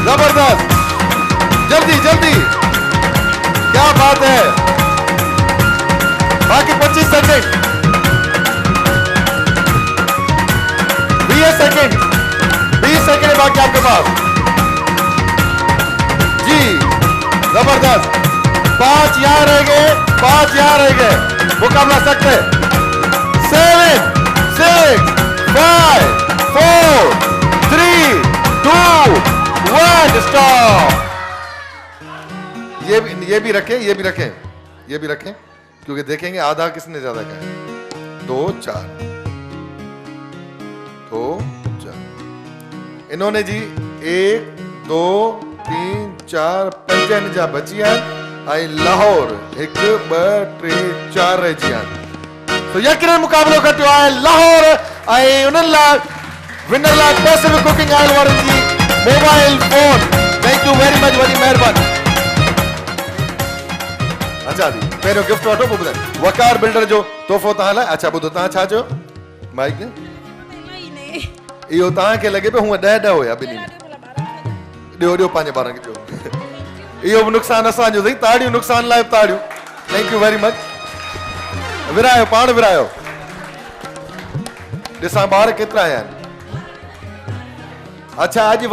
जबरदस्त, जल्दी जल्दी, क्या बात है। बाकी 25 सेकंड, 20 सेकंड, 20 सेकंड बाकी आपके पास जी, जबरदस्त। 5 यहां रह गए, 5 यहां रह गए, मुकाबला सकते। 7 6 5 4 3 2 1 स्टॉप। ये भी रखें, ये भी रखें, ये भी रखें, क्योंकि देखेंगे आधा किसने ज्यादा कहा। 2 4 2 4, इन्होंने जी 1 2 3 4 5 जा बची आई, लाहौर 1 2 3 4 रही आहिनि। तो यकीनन मुकाबलो खटियो आहे लाहौर ऐं उन्हनि लाइ विनर लाइ पैसे में कुकिंग आयल वारनि जी mobile phone. Thank you very much, वॾी महिरबानी। अच्छा जी पहिरियों गिफ्ट वठो, पोइ ॿुधायो। वकार बिल्डर जो तोहफ़ो तव्हां लाइ। अच्छा ॿुधो, तव्हां छा चयो माइक ने? इहो तव्हांखे लॻे पियो हूअं 10 हुया ॿिन्ही में। ॾियो ॾियो पंहिंजे ॿारनि खे ॾियो। इहो बि नुक़सानु असांजो अथई, ताड़ियूं नुक़सान लाइ ताड़ियूं। Thank you very much. विरायो, पाण विरायो, ॾिसां ॿार केतिरा आया आहिनि। अच्छा अॼु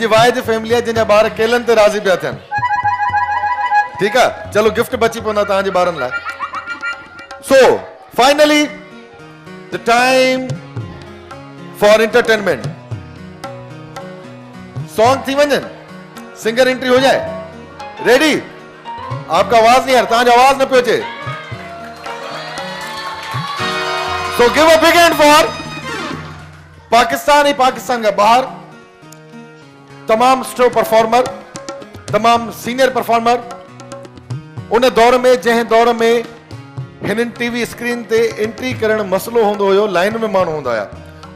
वाहिद फैमिली आहे जंहिंजा ॿार केलनि ते राज़ी पिया थियनि, ठीक है। चलो गिफ्ट बची पवंदा तव्हांजे ॿारनि लाइ। So finally the time for entertainment. Song थी वञनि, सिंगर एंट्री हो जाए, रेडी। आपका आवाज नहीं आ रहा, तव्हांजो आवाज न पियो अचे। सो give a big hand for Pakistan ऐं पाकिस्तान खां ॿाहिरि तमाम सुठो परफॉर्मर, तमाम सीनियर परफॉर्मर उन दौर में, जंहिं दौर में हिननि टीवी स्क्रीन ते एंट्री करण मसलो हूंदो हुयो, लाइन में माण्हू हूंदा हुया,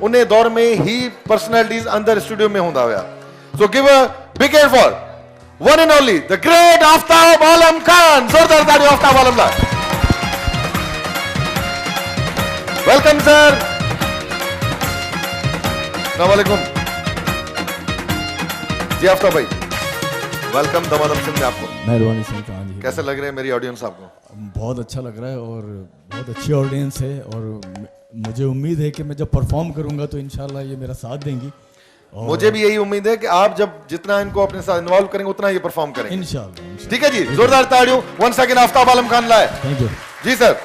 उन दौर में ही पर्सनैलिटीज़ अंदर स्टूडियो में हूंदा हुया। So give a big hand for one and only the great Aftab Alam Khan. जोरदार तालियां आफ्ताब आलम लाइ। Welcome sir. अस्सलाम वालेकुम जी आफ्ताब भाई, वेलकम दमादम सिंह आपको। मेहरबानी सिंह कहां जी। कैसे लग रहे हैं मेरी ऑडियंस आपको? बहुत अच्छा लग रहा है और बहुत अच्छी ऑडियंस है, और मुझे उम्मीद है कि मैं जब परफॉर्म करूंगा तो इंशाल्लाह ये मेरा साथ देंगी। मुझे भी यही उम्मीद है कि आप जब जितना इनको अपने साथ इन्वॉल्व करेंगे उतना ये परफॉर्म करेंगे इंशाल्लाह। ठीक है जी, जोरदार ताड़ियों वंस अगेन आफ्ताब आलम खान लाए। थैंक यू जी सर।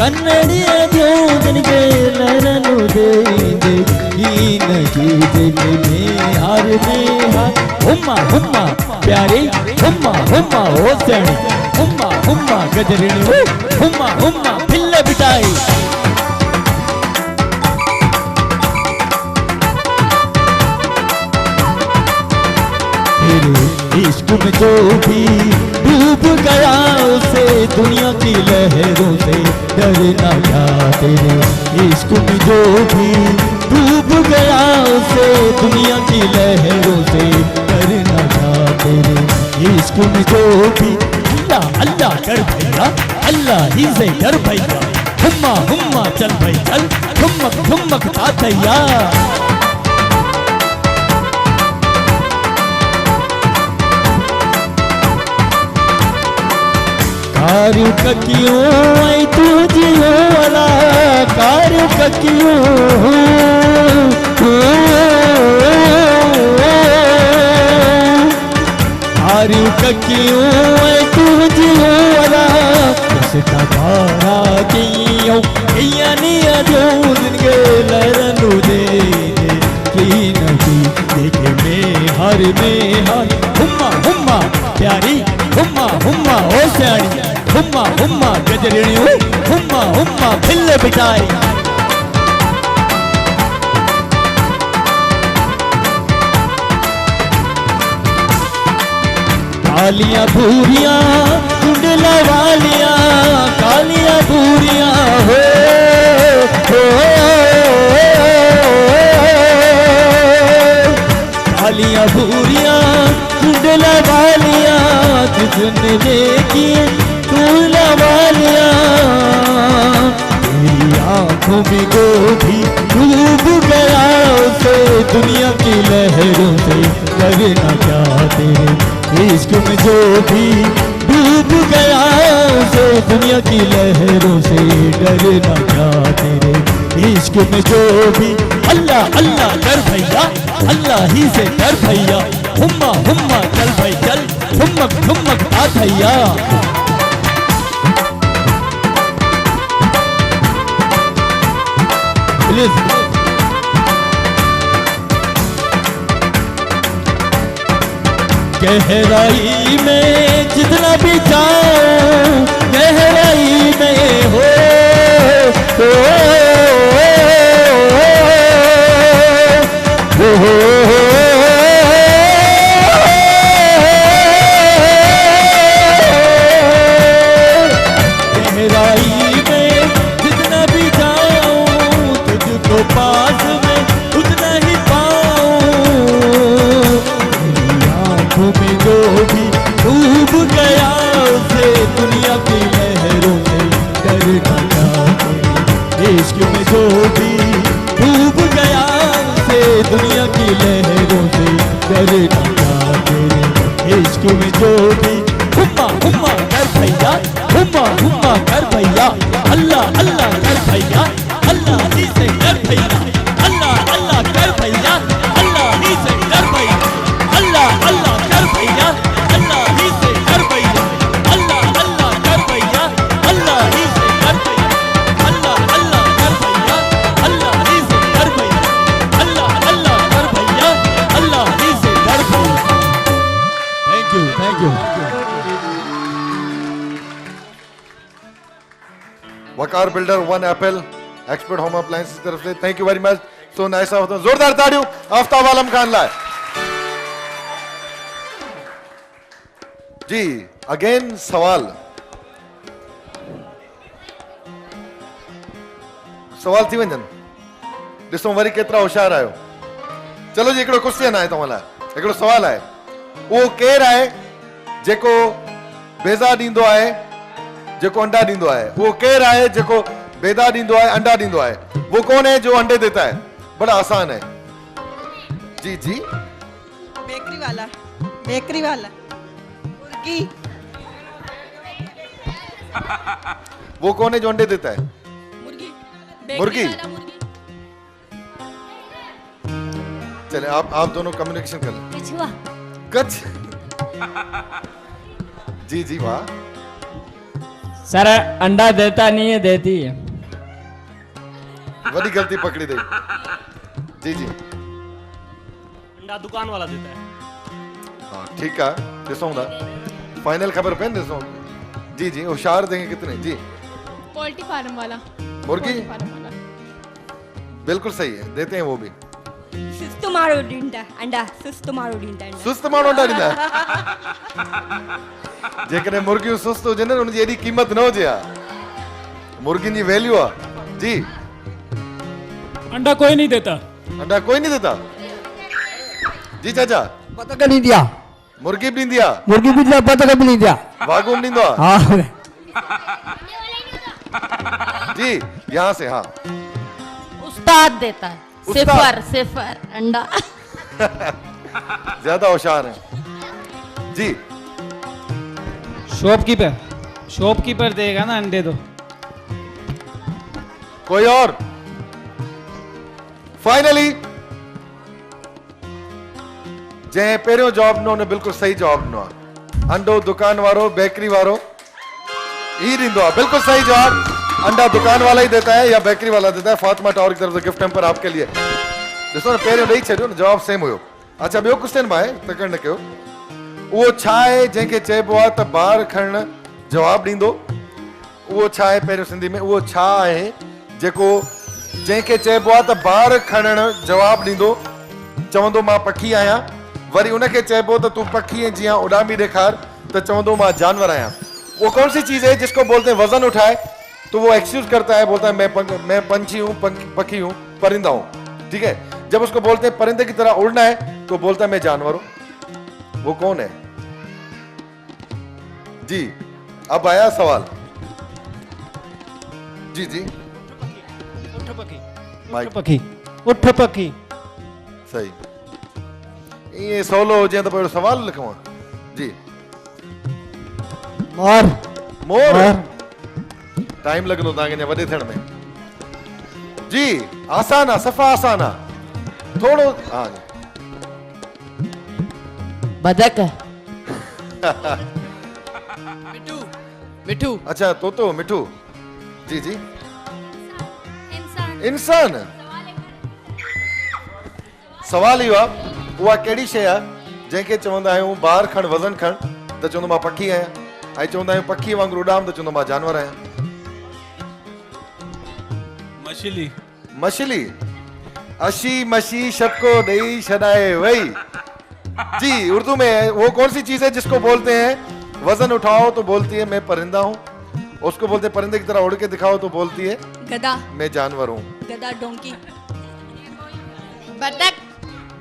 कन्नड़िया जो जनके लरनु देंगे कीन की दिल हार हुम्मा हुम्मा प्यारे हुम्मा हुम्मा हो सणी हुम्मा हुम्मा गजरणी हुम्मा हुम्मा पिल्ले बिटाई। तेरे इश्क में जो भी डूब गया उसे दुनिया की लहरों से डरना क्या तेरे इश्क में जो भी डूब गया उसे दुनिया की लहरों से डरना क्या तेरे इश्क में जो भी अल्लाह अल्लाह कर भैया अल्लाह ही से डर भैया हुम्मा हुम्मा चल भाई चल ठुमक ठुमक तातैया कारू ककियों आई तुझियो वाला कारू ककियों कारू ककियों आई तुझियो वाला उसका बारा कियो किया निया जो जिनके लरनु दे की नहीं देखे में हर हुम्मा हुम्मा प्यारी हुम्मा हुम्मा ओ स्याणी हुम्मा हुम्मा गजरिणियों हुम्मा हुम्मा खिल्ले बिठाई कालियां भूरियां कुंडला वालियां कालियां भूरियां हो कालियां भूरियां कुंडला वालियां तुझने देखी तूला वालियां तेरी आंखों में गोभी डूब गया उसे दुनिया की लहरों से डरना क्या तेरे इश्क में जो भी डूब गया उसे दुनिया की लहरों से डरना क्या तेरे इश्क में जो भी अल्लाह अल्लाह कर भैया अल्लाह ही से डर भैया हुम्मा हुम्मा चल भाई चल ठुमक ठुमक आ भैया प्लीज गहराई में जितना भी जाऊं गहराई में हो गहराई में जितना भी जाऊं तुझको पास में उतना ही पाऊं में जो भी डूब गया उसे दुनिया की लहरों से डरना क्या तेरे इश्क में जो भी डूब गया उसे दुनिया की लहरों से डरना क्या तेरे इश्क में जो भी हुम्मा हुम्मा कर भैया हुम्मा हुम्मा कर भैया अल्लाह अल्लाह कर भैया अल्लाह ही से कर भैया अल्लाह अल्लाह कर भैया अल्लाह ही से कर भैया अल्लाह अल्लाह कर भैया अल्लाह ही से कर भैया अल्लाह अल्लाह कर भैया अल्लाह ही से कर भैया अल्लाह अल्लाह कर भैया अल्लाह ही से कर भैया अल्लाह अल्लाह कर भैया अल्लाह ही से कर भैया thank you Waqar builder one Apple expert home appliance की तरफ से thank you very much so nice of जोरदार ताड़ियों आफ्ताब आलम खान लाए जी अगेन सवाल थी वञनि ॾिसो वरी केतिरा होशियार आहियो चलो जी हिकिड़ो क्वेश्चन आहे तव्हां लाइ हिकिड़ो सवाल आहे उहो केरु आहे जेको बेज़ा ॾींदो आहे जेको अंडा ॾींदो आहे उहो केरु आहे जेको बेदा ॾींदो आहे अंडा ॾींदो आहे वो कौन है जो अंडे देता है बड़ा आसान है जी जी बेकरी वाला मुर्गी वो कौन है जो अंडे देता है मुर्गी चले आप दोनों कम्युनिकेशन कर लें कछुआ कच्छ जी जी वाह सर अंडा देता नहीं है देती है बड़ी गलती पकड़ी गई जी जी अंडा दुकान वाला देता है हाँ ठीक है ॾिसूं था फाइनल ख़बर पए ॾिसूं जी जी होशियार देंगे कितने जी पोल्ट्री फार्म वाला मुर्गी फार्म वाला बिल्कुल सही है देते हैं वो भी सुस्त मारो ॾींदा अंडा सुस्त मारो ॾींदा अंडा सुस्त माण्हू अंडा ॾींदा जेकॾहिं मुर्गियूं सुस्त हुजनि उनजी एॾी क़ीमत न हुजे हा मुर्गियुनि जी वैल्यू आहे जी अंडा कोई नहीं देता अंडा कोई नहीं देता जी चाचा बतख नहीं दिया मुर्गी बि ॾींदी आहे मुर्गी भी दिया बतख भी नहीं दिया वागुम ॾींदो आहे हाँ जी यहाँ से हाँ उस्ताद देता है उस्ताद। सिफर अंडा ज्यादा होशियार है जी शॉपकीपर देगा ना अंडे तो कोई और फाइनली जंहिं पहिरियों जवाब ॾिनो उन बिल्कुलु सही जवाब ॾिनो आहे अंडो दुकान वारो बेकरी वारो ही ॾींदो आहे बिल्कुलु सही जवाब अंडा दुकान वाला ही देता है या बेकरी वाला देता है फातिमा टावर की तरफ से गिफ्ट हैम्पर आपके लिए ॾिसो न पहिरियों ॾेई छॾियो न जवाब सेम हुयो अच्छा ॿियो क्वेश्चन बि आहे तकड़ न कयो उहो छा आहे जंहिंखे चइबो आहे त ॿार खणणु जवाब ॾींदो उहो छा आहे पहिरियों सिंधी में उहो छा आहे जेको जंहिंखे चइबो आहे त ॿार खणणु जवाब ॾींदो चवंदो मां पखी आहियां वरी उनखे चइबो त तूं पखी जीअं उॾामी ॾेखार त चवंदो मां जानवर आहियां वो कौन सी चीज है जिसको बोलते हैं वजन उठाए तो वो एक्सक्यूज करता है बोलता है मैं पंछी हूँ पखी हूँ परिंदा हूँ ठीक है जब उसको बोलते हैं परिंदे की तरह उड़ना है तो बोलता है मैं जानवर हूँ वो कौन है जी अब आया सवाल जी जी उठ पखी सही ये सवलो हुजे त पोइ सवाल लिखूं जी मोर मोर टाइम लगंदो तव्हांखे अञा वॾे थियण में जी आसान आहे सफ़ा आसान आहे थोड़ो हाँ बदक मिठू अच्छा तोतो मिठू जी जी इंसान सवाल इहो आहे उहा कहिड़ी शइ आहे जंहिंखे चवंदा आहियूं ॿार खण वज़न खण त चवंदो मां पखी आहियां ऐं चवंदा आहियूं पखी वांगुरु उॾाम त चवंदो मां जानवर आहियां मछली मछली अशी मशी शत को ॾेई छॾाए वई जी उर्दू में वो कौन सी चीज है जिसको बोलते हैं वजन उठाओ तो बोलती है मैं परिंदा हूँ उसको बोलते हैं परिंदे की तरह उड़ के दिखाओ तो बोलती है गधा मैं जानवर हूँ गधा डोंकी बतख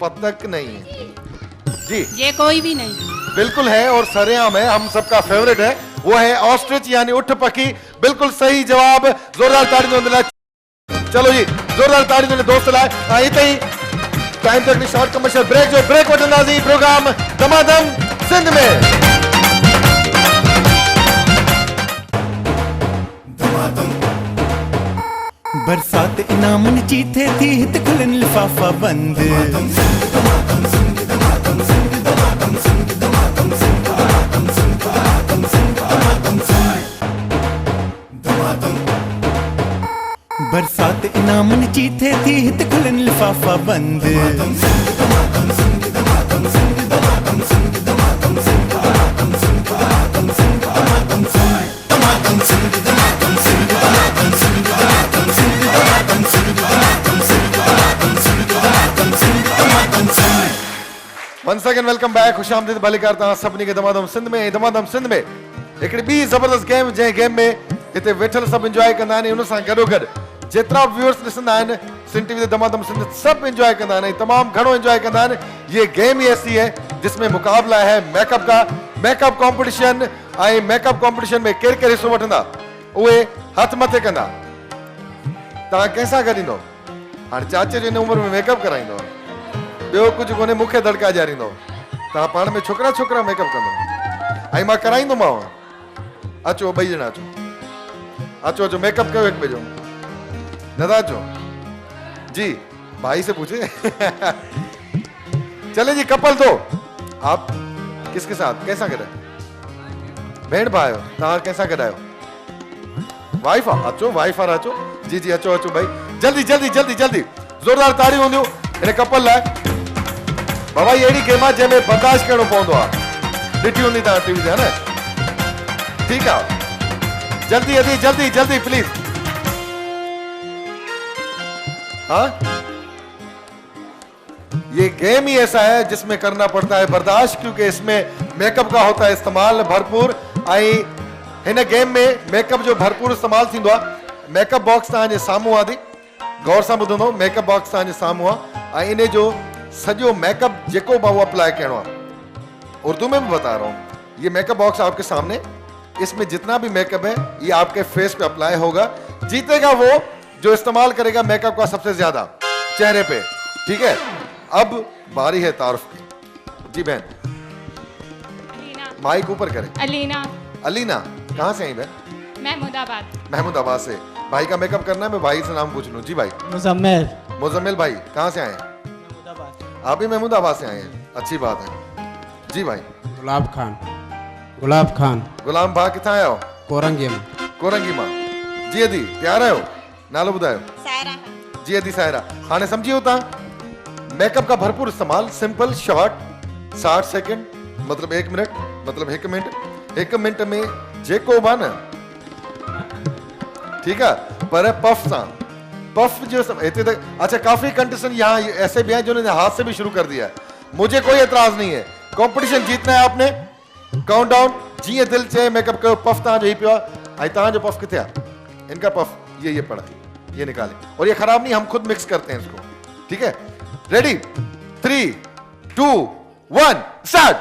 बतख नहीं है जी ये कोई भी नहीं बिल्कुल है और सरेआम है हम सबका फेवरेट है वो है ऑस्ट्रिच यानी उठ पखी बिल्कुल सही जवाब जोरदार ताड़ी दो चलो जी जोरदार ताड़ी दो दोस्त लाए इते ही टाइम तक शॉर्ट कमर्शियल ब्रेक जो ब्रेक वठंदासीं प्रोग्राम दमादम सिंध में बरसात इनामन चीथे थी हित खुलन लिफाफा बंद बरसात इनामन चीथे थी हित खुलन लिफाफा बंद Once again welcome back खुशामदीद बालिकार तव्हां सभिनी खे दमादम सिंध में दमादम सिंध में हिकिड़ी ॿी ज़बरदस्त गेम जंहिं गेम में हिते वेठल सभु इंजॉय कंदा आहिनि उन सां गॾोगॾु जेतिरा व्यूअर्स ॾिसंदा आहिनि सिंध टीवी ते दमादम सिंध सभु इंजॉय कंदा आहिनि तमामु घणो इंजॉय कंदा आहिनि ये गेम ही ऐसी है जिसमें मुकाबला है मेकअप का मेकअप कॉम्पिटिशन ऐं मेकअप कॉम्पिटिशन में केरु केरु हिसो वठंदा उहे हथ मथे कंदा तव्हां कंहिंसां गॾु ईंदो हाणे चाचे जो हिन उमिरि में मेकअप कराईंदो ॿियो कुझु कोन्हे मूंखे दड़का ॾियारींदो तव्हां पाण में छोकिरा छोकिरा मेकअप कंदो ऐं मां कराईंदोमांव अचो ॿई ॼणा अचो अचो अचो मेकअप कयो हिकु ॿिए जो दादा अचो जी भाई से पूछे चले जी कपल दो आप किसके साथ कैसा गॾु भेण भाई हो तव्हां कंहिंसां गॾु आहियो वाइफ आहे अचो वाइफ वारा अचो जी जी अचो अचो भाई जल्दी जल्दी जल्दी जल्दी ज़ोरदार ताड़ियूं हूंदियूं हिन कपल लाइ बाबा ये अहिड़ी गेम आहे जंहिंमें बर्दाश्त करणो पवंदो आहे ॾिठी हूंदी तव्हां टीवी ते है न ठीक है जल्दी जल्दी जल्दी जल्दी प्लीज हाँ ये गेम ही ऐसा है जिसमें करना पड़ता है बर्दाश्त क्योंकि इसमें मेकअप का होता है इस्तेमाल भरपूर आई हिन गेम में मेकअप जो भरपूर इस्तेमाल थींदो आहे। मेकअप बॉक्स तव्हांजे साम्हूं आहे। गौर सां ॿुधंदो, मेकअप बॉक्स तव्हांजे साम्हूं आहे ऐं इन जो सॼो मेकअप जेको बि उहो अप्लाई करिणो आहे। उर्दू में भी बता रहा हूं, ये मेकअप बॉक्स आपके सामने, इसमें जितना भी मेकअप है ये आपके फेस पे अप्लाई होगा। जीतेगा वो जो इस्तेमाल करेगा मेकअप का सबसे ज्यादा चेहरे पे, ठीक है। अब बारी है तारुफ की। जी बहन, माइक ऊपर करें। अलीना। अलीना, कहाँ से आई बहन? महमूदाबाद। महमूदाबाद से। भाई का मेकअप करना है, मैं भाई से नाम पूछ लूं। जी भाई। मुजम्मिल। मुजम्मिल भाई कहाँ से आए हैं? आप भी महमूदाबाद से आए हैं, अच्छी बात है। जी भाई। गुलाब खान। गुलाब खान। गुलाम भा किथां आया हो? कोरंगी में। कोरंगी मां। जी अदी तैयार आयो? नालो ॿुधायो। सायरा। जी अदी सायरा। हाणे समझी हो तव्हां मेकअप का भरपूर इस्तेमाल, सिंपल शॉर्ट 60 सेकंड मतलब 1 मिनट मतलब 1 मिनट। 1 मिनट में जेको बा न, ठीक है, पर पफ सां पफ जो इतने तक। अच्छा, काफी कंटेस्टेंट यहाँ ऐसे भी हैं जिन्होंने हाथ से भी शुरू कर दिया है। मुझे कोई एतराज नहीं है, कंपटीशन जीतना है आपने। काउंटडाउन जी दिल चे मेकअप करो। पफ तव्हांजो ही पियो आहे। तव्हांजो पफ किथे आहे? इनका पफ ये पड़ा, ये निकाले। और ये खराब नहीं, हम खुद मिक्स करते हैं इसको, ठीक है। Ready, 3, 2, 1 start.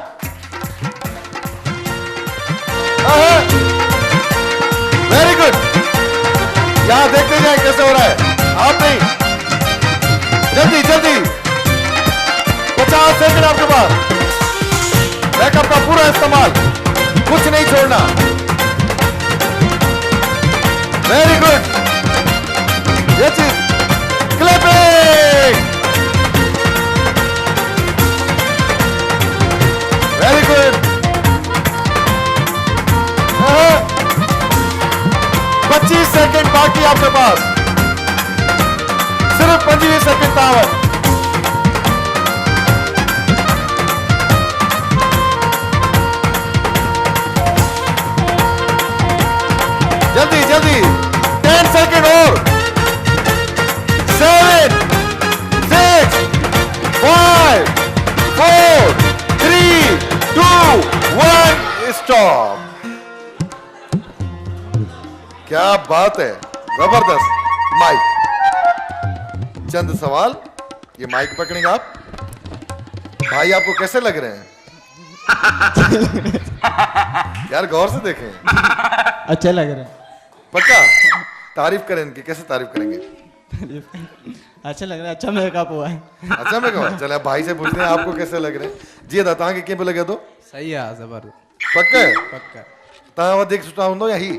Very good. यहां देखते जाए कैसे हो रहा है। आप नहीं, जल्दी जल्दी, 50 सेकंड आपके पास। मेकअप का पूरा इस्तेमाल, कुछ नहीं छोड़ना। Very good. ये चीज क्लैपिंग। Very good. 25 सेकंड बाकी आपके पास, सिर्फ 25 सेकंड तावत। जल्दी जल्दी, 10 सेकंड और। 7, 6, 5, 4, 3, 2, 1 स्टॉप। क्या बात है, जबरदस्त। माइक, चंद सवाल, ये माइक पकड़ेंगे आप। भाई आपको कैसे लग रहे हैं? यार गौर से देखें। अच्छा लग रहा है। पक्का? तारीफ करें इनकी, कैसे तारीफ करेंगे? अच्छा लग रहा है, अच्छा मेकअप हुआ है। अच्छा मेकअप। चले भाई से पूछते हैं आपको कैसे लग रहे हैं। जी दाता के पे लगे तो सही है, जबर। पक्का? पक्का। ता वधिक सुठा हुंदो या ही?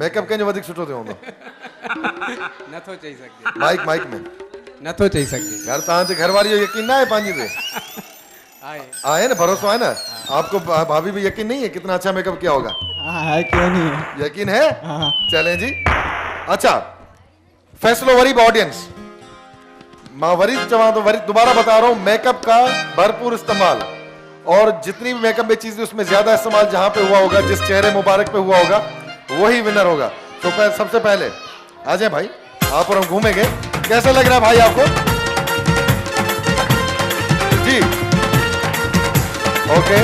मेकअप कंहिंजो वधिक सुठो थियो हूंदो? नथो चई सघे। माइक माइक में नथो चई सघे। यार तव्हां ते घरवारी जो यकीन ना है पंहिंजी ते? आए ना, भरोसा है ना आपको? भाभी भी यकीन नहीं है कितना अच्छा मेकअप किया होगा? है, क्यों नहीं है? यकीन है? चलें जी। अच्छा, फैसलो वरी ऑडियंस। मां वरी चवां तो वरी दोबारा बता रहा हूं, मेकअप का भरपूर इस्तेमाल और जितनी भी मेकअप में चीजें उसमें ज्यादा इस्तेमाल जहां पे हुआ होगा, जिस चेहरे मुबारक पे हुआ होगा, वही विनर होगा। तो सबसे पहले आ जाए भाई, आप और हम घूमेंगे। कैसा लग रहा है भाई आपको? जी ओके।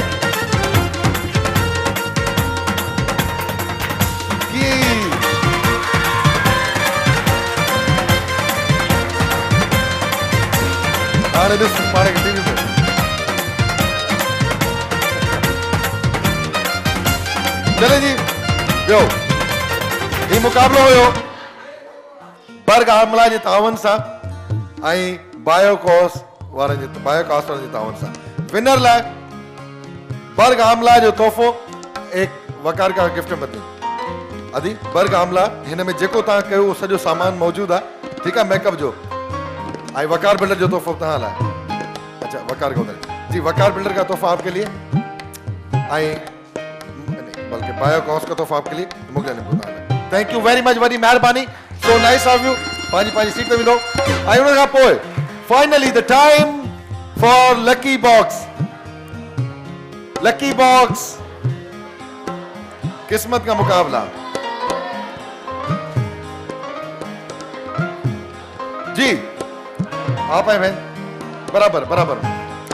मारे के टीवी में चले जी। ॿियो ही मुक़ाबिलो हुयो बर्ग आमला जे तावन सां ऐं बायोकास्ट वारनि जे तावन सां। विनर लाइ बर्ग आमला जो तोहफ़ो एक वकार का गिफ्ट मिलंदी। अदी बर्ग आमला हिन में जेको तव्हां कयो उहो सॼो सामान मौजूदु आहे, ठीकु आहे, मेकअप जो आई वकार बिल्डर जो तोहफ़ो तव्हां लाइ। अच्छा वकार का जी, वकार बिल्डर का तोहफ़ा आपके लिए, आई बल्कि बायोकास्ट का तोहफ़ा आपके लिए मुगल ने। Thank you very much, worry महिरबानी, सो नाइस ऑफ यू। पंहिंजी सीट ते मिलो। ऐं उन खां पोइ finally the time for lucky box. Lucky box किस्मत का मुकाबला। जी आप आए बहन, बराबर बराबर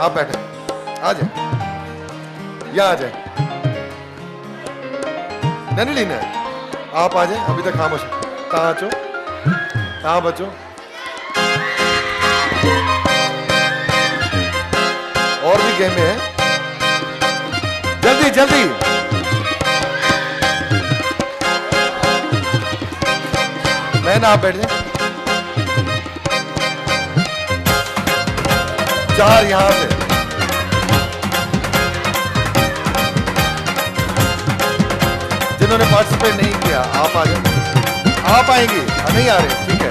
आप बैठे, आ जाए, यहाँ आ जाए। नैनी ने आप आ जाए, अभी तक खामोश। कहाँ अचो, कहाँ बचो। और भी गेम है, जल्दी जल्दी। मैं ना, आप बैठ जाए। 4 यहां से। जिन्होंने पार्टिसिपेट नहीं किया आप आ जाए। आप आएंगे, नहीं आ रहे, ठीक है।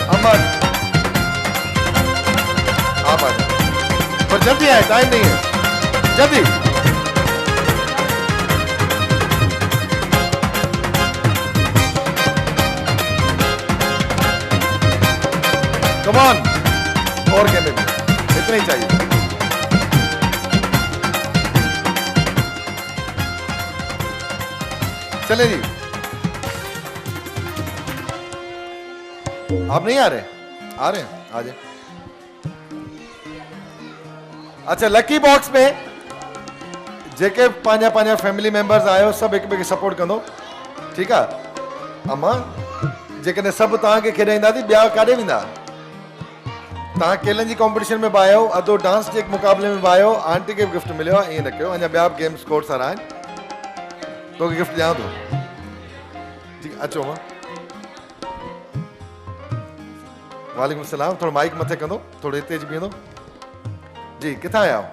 अमर आप आ जाए, पर जल्दी आए, टाइम नहीं है, जल्दी। कम ऑन, और क्या लेंगे, इतना ही चाहिए। चले जी, आप नहीं आ रहे? आ रहे हैं, आ जाए। अच्छा, लकी बॉक्स में जेके पांजा पांजा फैमिली मेंबर्स आयो, सब एक ॿिए खे सपोर्ट कंदो, ठीकु आहे। अम्मा जेकॾहिं सभु तव्हांखे खेॾाईंदासीं, ॿिया काॾे वेंदा? तव्हां केलनि जी कॉम्पिटिशन में बि आयो, अधो डांस जे मुक़ाबले में बि आयो, आंटी खे बि गिफ्ट मिलियो आहे, ईअं न कयो। अञा ॿिया बि गेम्स कोर्स वारा आहिनि, तोखे गिफ्ट ॾियां थो। ठीक, अचो मां। वालेकुम सलाम। थोड़ा माइक मथे कंदो, थोड़े हिते अची बीहंदो। जी, किथां आया हो?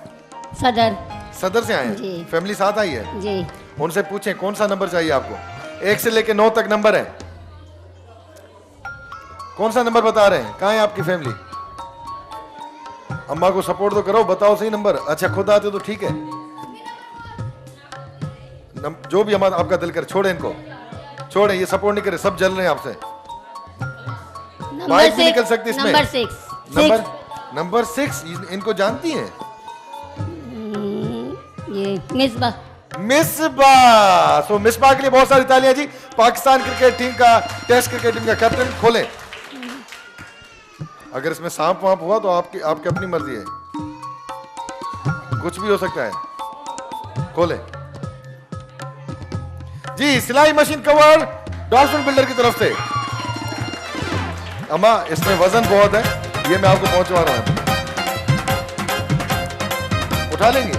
सदर। सदर से आए हैं? जी। फैमिली साथ आई है? जी। उनसे पूछें कौन सा नंबर चाहिए आपको? 1 से लेके 9 तक नंबर है, कौन सा नंबर बता रहे हैं? कहाँ है आपकी फैमिली? अम्मा को सपोर्ट तो करो, बताओ सही नंबर। अच्छा, खुद आते तो ठीक है, जो भी हमारा आपका दिल करे। छोड़े इनको, छोड़े, ये सपोर्ट नहीं करे, सब जल रहे हैं आपसे। बाइक भी निकल सकती इसमें। नंबर 6। नंबर 6, इनको जानती हैं? ये मिसबा। मिसबा, सो मिसबा के लिए बहुत सारी तालियां जी। पाकिस्तान क्रिकेट टीम का, टेस्ट क्रिकेट टीम का कैप्टन। खोलें, अगर इसमें सांप वाप हुआ तो आपकी अपनी मर्जी है, कुछ भी हो सकता है। खोलें जी। सिलाई मशीन कवर डॉल्फिन बिल्डर की तरफ से। अम्मा, इसमें वजन बहुत है, ये मैं आपको पहुंचवा रहा हूं, उठा लेंगे?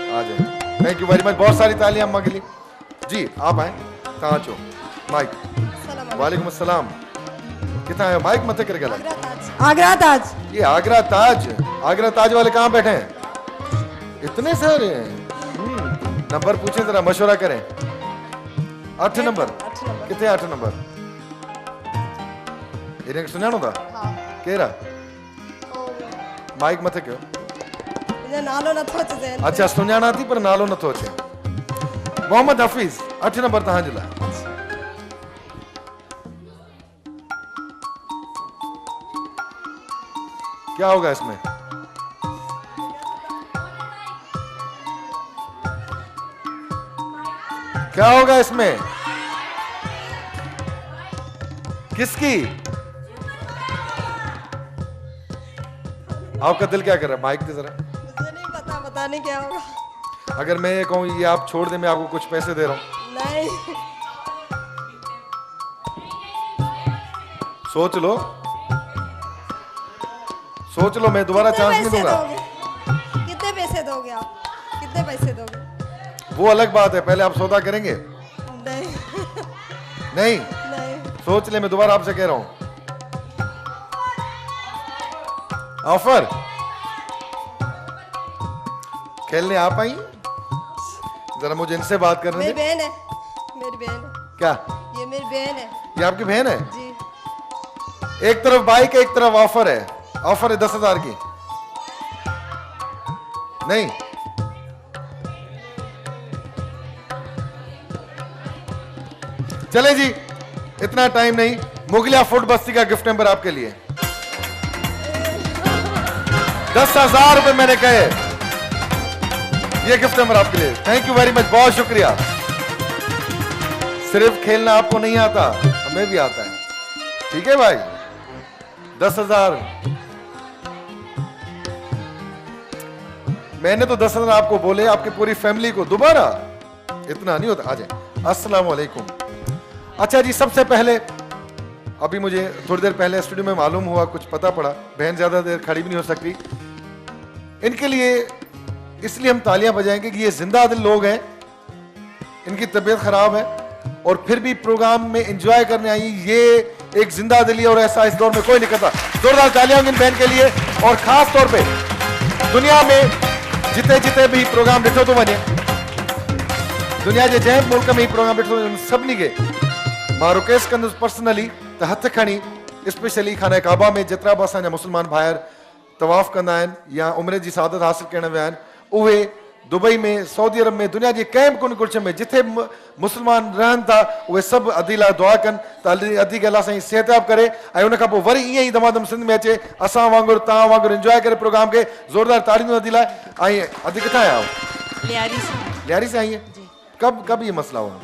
आ जाए। थैंक यू वेरी मच, बहुत सारी तालियां अम्मा के लिए। जी, आप आए, कहाँ चो माइक। वालेकुम अस्सलाम। कितना है माइक मत करके? आगरा ताज। ये आगरा ताज, आगरा ताज वाले कहाँ बैठे हैं? इतने सारे। नंबर पूछे जरा, मशवरा करें। 8 नंबर। कितने 8 नंबर? इन्हें सुञाणो था? केरा? माइक मत कयो। नालो नथो अचे। अच्छा, सुञाणा थी पर नालो नथो अचे। मोहम्मद हफीज, 8 नंबर तव्हांजे लाइ। क्या होगा इसमें? क्या होगा इसमें? किसकी? आपका दिल क्या कर रहा है? माइक दे जरा। मुझे नहीं पता नहीं क्या होगा। अगर मैं ये कहूं ये आप छोड़ दे, मैं आपको कुछ पैसे दे रहा हूं। नहीं। सोच लो, सोच लो, मैं दोबारा चांस नहीं दूंगा। कितने पैसे दोगे आप? कितने पैसे दोगे? वो अलग बात है, पहले आप सौदा करेंगे? नहीं। नहीं? नहीं। सोच ले, मैं दोबारा आपसे कह रहा हूं। ऑफर खेलने आप आई? जरा मुझे इनसे बात करने मेरी दे। बहन है, मेरी बहन है। क्या? ये मेरी बहन है। ये आपकी बहन है? जी। एक तरफ बाइक है, एक तरफ ऑफर है। ऑफर है 10,000 की। नहीं? चले जी, इतना टाइम नहीं। मुगलिया फूड बस्ती का गिफ्ट नंबर आपके लिए। 10,000 रुपए मैंने कहे, ये गिफ्ट नंबर आपके लिए। थैंक यू वेरी मच, बहुत शुक्रिया। सिर्फ खेलना आपको नहीं आता, हमें भी आता है, ठीक है भाई? 10,000 मैंने तो 10,000 आपको बोले, आपकी पूरी फैमिली को दोबारा इतना नहीं होता। आ जाए। अस्सलाम वालेकुम। अच्छा जी, सबसे पहले अभी मुझे थोड़ी देर पहले स्टूडियो में मालूम हुआ, कुछ पता पड़ा, बहन ज्यादा देर खड़ी भी नहीं हो सकती। इनके लिए इसलिए हम तालियां बजाएंगे कि ये जिंदा दिल लोग हैं, इनकी तबीयत खराब है और फिर भी प्रोग्राम में एंजॉय करने आई। ये एक जिंदा दिली और ऐसा इस दौर में कोई नहीं करता। जोरदार तालियां इन बहन के लिए। और खास तौर पे दुनिया में जिते जिते भी प्रोग्राम ॾिठो थो वञे, दुनिया जे जंहिं मुल्क में ही प्रोग्राम ॾिठो वञे, सभिनी खे मां रिक्वेस्ट कंदुसि पर्सनली त हथ खणी स्पेशली खाना काबा में जेतिरा बि असांजा मुस्लमान भाइर तवाफ़ कंदा आहिनि या उम्र जी सादत हासिल करण विया आहिनि, उहे दुबई में, सऊदी अरब में, दुनिया जे कंहिं बि कुन कुल्छ में जिथे मुस्लमान रहनि था, उहे सभु अदी लाइ दुआ कनि त अदी खे अलाह साईं सिहतयाब करे ऐं उन खां पोइ वरी ईअं ई दमादम सिंध में अचे, असां वांगुरु तव्हां वांगुरु एंजॉय करे प्रोग्राम खे। ज़ोरदार ताड़ियूं अदी लाइ। ऐं अदी किथां आया हो? लियारी से। लियारी से आई है? कब ये मसला हुआ?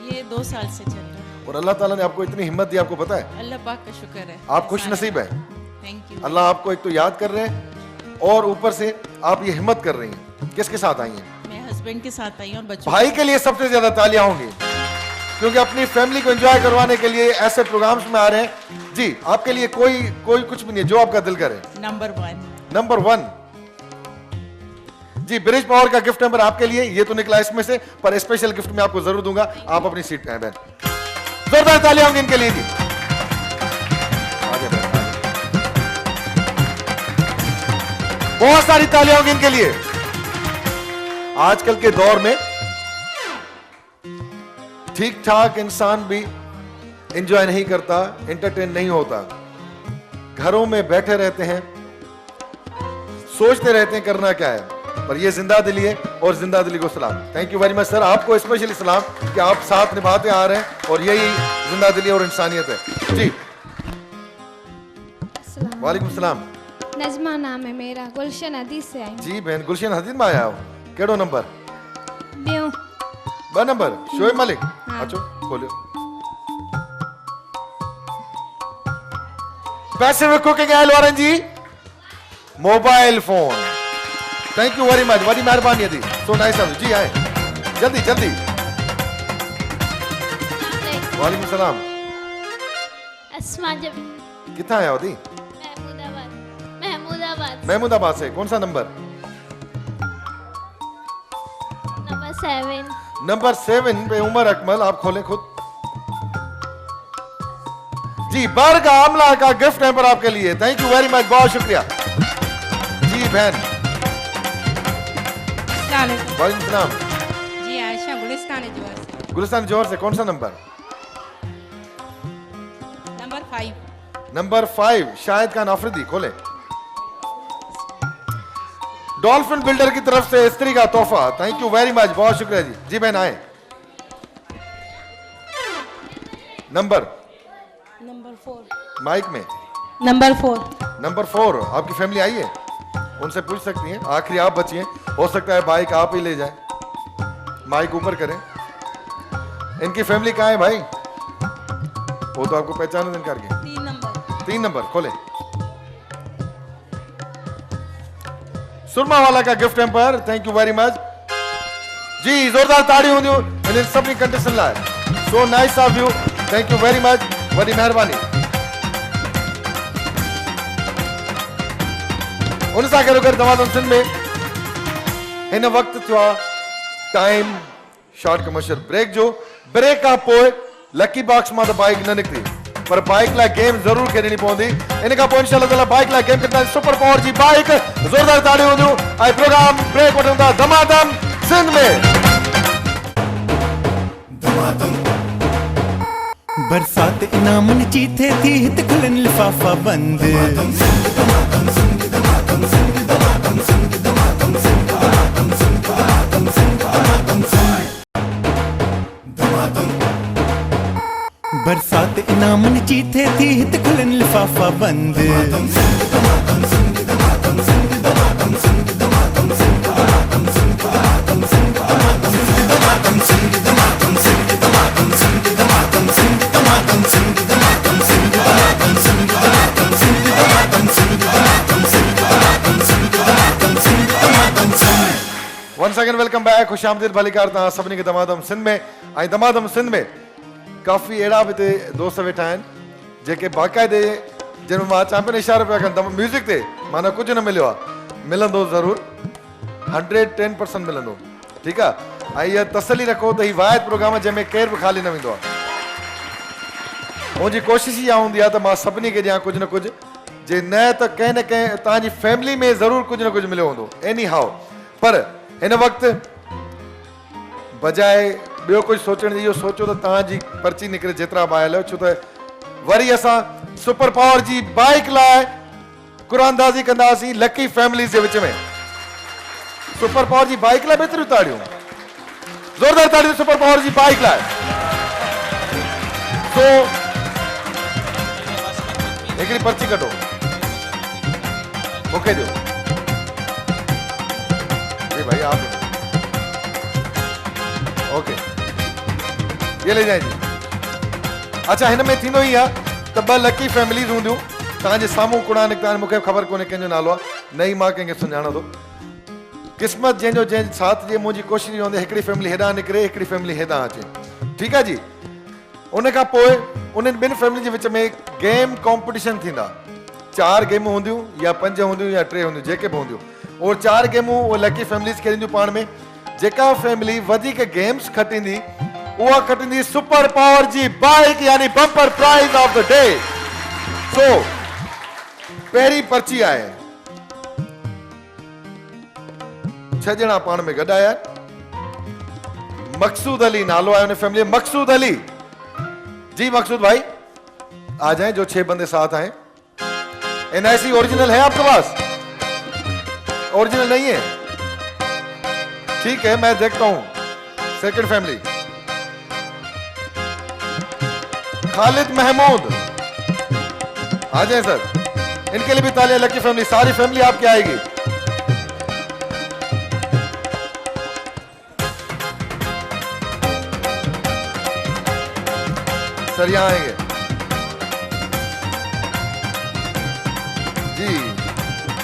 ये 2 साल से चल रहा है। और अल्लाह ताला ने आपको इतनी हिम्मत दी, आपको पता है? अल्लाह पाक का शुक्र है। आप खुश नसीब है। Thank you. अल्लाह आपको एक तो याद कर रहे हैं और ऊपर से आप ये हिम्मत कर रही हैं। किसके साथ आई हैं? मैं हस्बैंड के साथ आई हूँ और बच्चों। भाई के लिए सबसे ज्यादा तालियां होंगी, क्योंकि अपनी फैमिली को एंजॉय करवाने के लिए ऐसे प्रोग्राम्स में आ रहे हैं। जी, आपके लिए कोई कुछ भी नहीं है, जो आपका दिल करे। नंबर 1 जी, ब्रिज पावर का गिफ्ट नंबर आपके लिए। ये तो निकला इसमें से, पर स्पेशल गिफ्ट मैं आपको जरूर दूंगा। आप अपनी सीट पे हैं बहन। जोरदार तालियां होंगी इनके लिए जी। आगे बहन, बहुत सारी तालियां होंगी इनके लिए। आजकल के दौर में ठीक ठाक इंसान भी एंजॉय नहीं करता, एंटरटेन नहीं होता, घरों में बैठे रहते हैं, सोचते रहते हैं करना क्या है। पर ये जिंदा दिली है और जिंदा दिली को सलाम। Thank you very much sir, आपको स्पेशली सलाम कि आप साथ निभाते आ रहे हैं और यही जिंदा दिली और इंसानियत है जी। वालेकुम सलाम। नजमा नाम है मेरा, गुलशन हदीस से आई। जी बहन, गुलशन हदीस में आया हो? केड़ो नंबर? 2 नंबर। शोएब मलिक। अचो खोलियो। पैसिफिक कुकिंग ऑयल वारन जी mobile phone. Thank you very much, बड़ी मेहरबानी थी। सो नाइस ऑफ यू जी। आए जल्दी जल्दी। वालेकुम सलाम। अस्मा जब कितना आया होती? महमूदाबाद से। कौन सा नंबर? नंबर 7 पे उमर अकमल। आप खोलें खुद जी। बर्ग आमला का गिफ्ट है पर आपके लिए। थैंक यू वेरी मच, बहुत शुक्रिया जी बहन। वालेकुम सलाम जी। आयशा गुलिस्तान जोहर से। गुलिस्तान जोहर से। कौन सा नंबर? नंबर 5 शाहिद खान आफरीदी। खोले। डॉल्फिन बिल्डर की तरफ से स्त्री का तोहफा। थैंक यू वेरी मच, बहुत शुक्रिया जी। जी बहन आए। नंबर 4 माइक में। नंबर 4 आपकी फैमिली आई है, उनसे पूछ सकती हैं। आखिरी आप बची हैं, हो सकता है बाइक आप ही ले जाएं। माइक ऊपर करें। इनकी फैमिली कहाँ है भाई? वो तो आपको पहचान दिन करके। 3 नंबर खोले। सुरमा वाला का gift hamper. Thank you very much जी। जोरदार ताड़ी होंदियूं इन सभी कंडीशन लाए। So nice of you. Thank you very much, बड़ी मेहरबानी। उन सां गॾु गॾु तव्हां सिंध में हिन वक़्तु थियो आहे टाइम शॉर्ट कमर्शियल ब्रेक जो। ब्रेक खां पोइ लकी बॉक्स मां त बाइक न निकिरी, पर बाइक लाइ गेम ज़रूर खेॾणी पवंदी। इन खां पोइ इंशाअल्लाह ताला बाइक लाइ गेम कंदा सुपर पावर जी बाइक। ज़ोरदार ताड़ियूं हूंदियूं ऐं प्रोग्राम ब्रेक वठूं था धमाधम सिंध में। बरसात इनामन जी थे थी हित खुलन लिफाफा बंद। बरसात इनामन जी थे थी हित खुलन लिफाफा बंद। वंस अगेन वेलकम बैक, खुश आमदीद भलीकार तव्हां सभिनी खे दमादम सिंध में। ऐं दमादम सिंध में काफ़ी अहिड़ा बि हिते दोस्त वेठा आहिनि जेके बाक़ाइदे जिन मां चवां पियो इशारो पिया कनि म्यूज़िक ते माना कुझु न मिलियो आहे, मिलंदो ज़रूरु 110% मिलंदो, ठीकु आहे। ऐं इहा तसली रखो त हीउ वाहिद प्रोग्राम आहे जंहिंमें केरु बि ख़ाली न वेंदो आहे। मुंहिंजी कोशिशि इहा हूंदी आहे त मां सभिनी खे ॾियां कुझु न कुझु, जे न त कंहिं न कंहिं तव्हांजी फैमिली में ज़रूरु कुझु न कुझु मिलियो हूंदो एनी हाउ। पर हिन वक़्तु बजाए ॿियो कुझु सोचण जी इहो सोचो त तव्हांजी पर्ची निकिरे जेतिरा बि आयल, छो त वरी असां सुपर पावर जी बाइक लाइ कुरानदाज़ी कंदासीं लकी फैमिलीज़ जे विच में। सुपर पावर जी बाइक लाइ बेहतरियूं ताड़ियूं, ज़ोरदार ताड़ियूं सुपर पावर जी बाइक लाइ। तो हिकिड़ी पर्ची कढो, मूंखे ॾियो। जी भाई आप ओके, ये ले जाए जी। अच्छा, हिन में थींदो ई आहे त ॿ लकी फैमिलीज़ हूंदियूं तव्हांजे साम्हूं कुड़ा निकिता आहिनि, मूंखे ख़बर कोन्हे कंहिंजो नालो आहे, न ई मां कंहिंखे सुञाणा थो। क़िस्मत जंहिंजो जंहिं साथ ॾिए, मुंहिंजी कोशिशि हूंदी हिकिड़ी फैमिली हेॾां निकिरे, हिकिड़ी फैमिली हेॾां अचे, ठीकु आहे जी। उन खां पोइ उन्हनि ॿिनि फैमिली जे विच में गेम कॉम्पिटिशन थींदा। 4 गेमूं हूंदियूं या 5 हूंदियूं या 3 हूंदियूं, जेके बि हूंदियूं। और 4 गेमूं उहे लकी फैमिलीज़ खेॾंदियूं पाण में। जेका फैमिली वधीक गेम्स खटींदी उहा खटींदी सुपर पावर जी बाइक, यानी bumper prize of the day. So पहिरीं पर्ची आहे, 6 ॼणा पाण में गॾु आया। मकसूद अली नालो आहे उन फैमिली, मकसूद अली जी। मकसूद भाई आ जाएं, जो 6 बंदे साथ आए। NIC ओरिजिनल है आपके पास? ओरिजिनल नहीं है, ठीक है, मैं देखता हूं। सेकंड फैमिली खालिद महमूद, आ जाएं सर, इनके लिए भी तालियां। लकी फैमिली, सारी फैमिली आपकी आएगी। सर यहां आएंगे जी।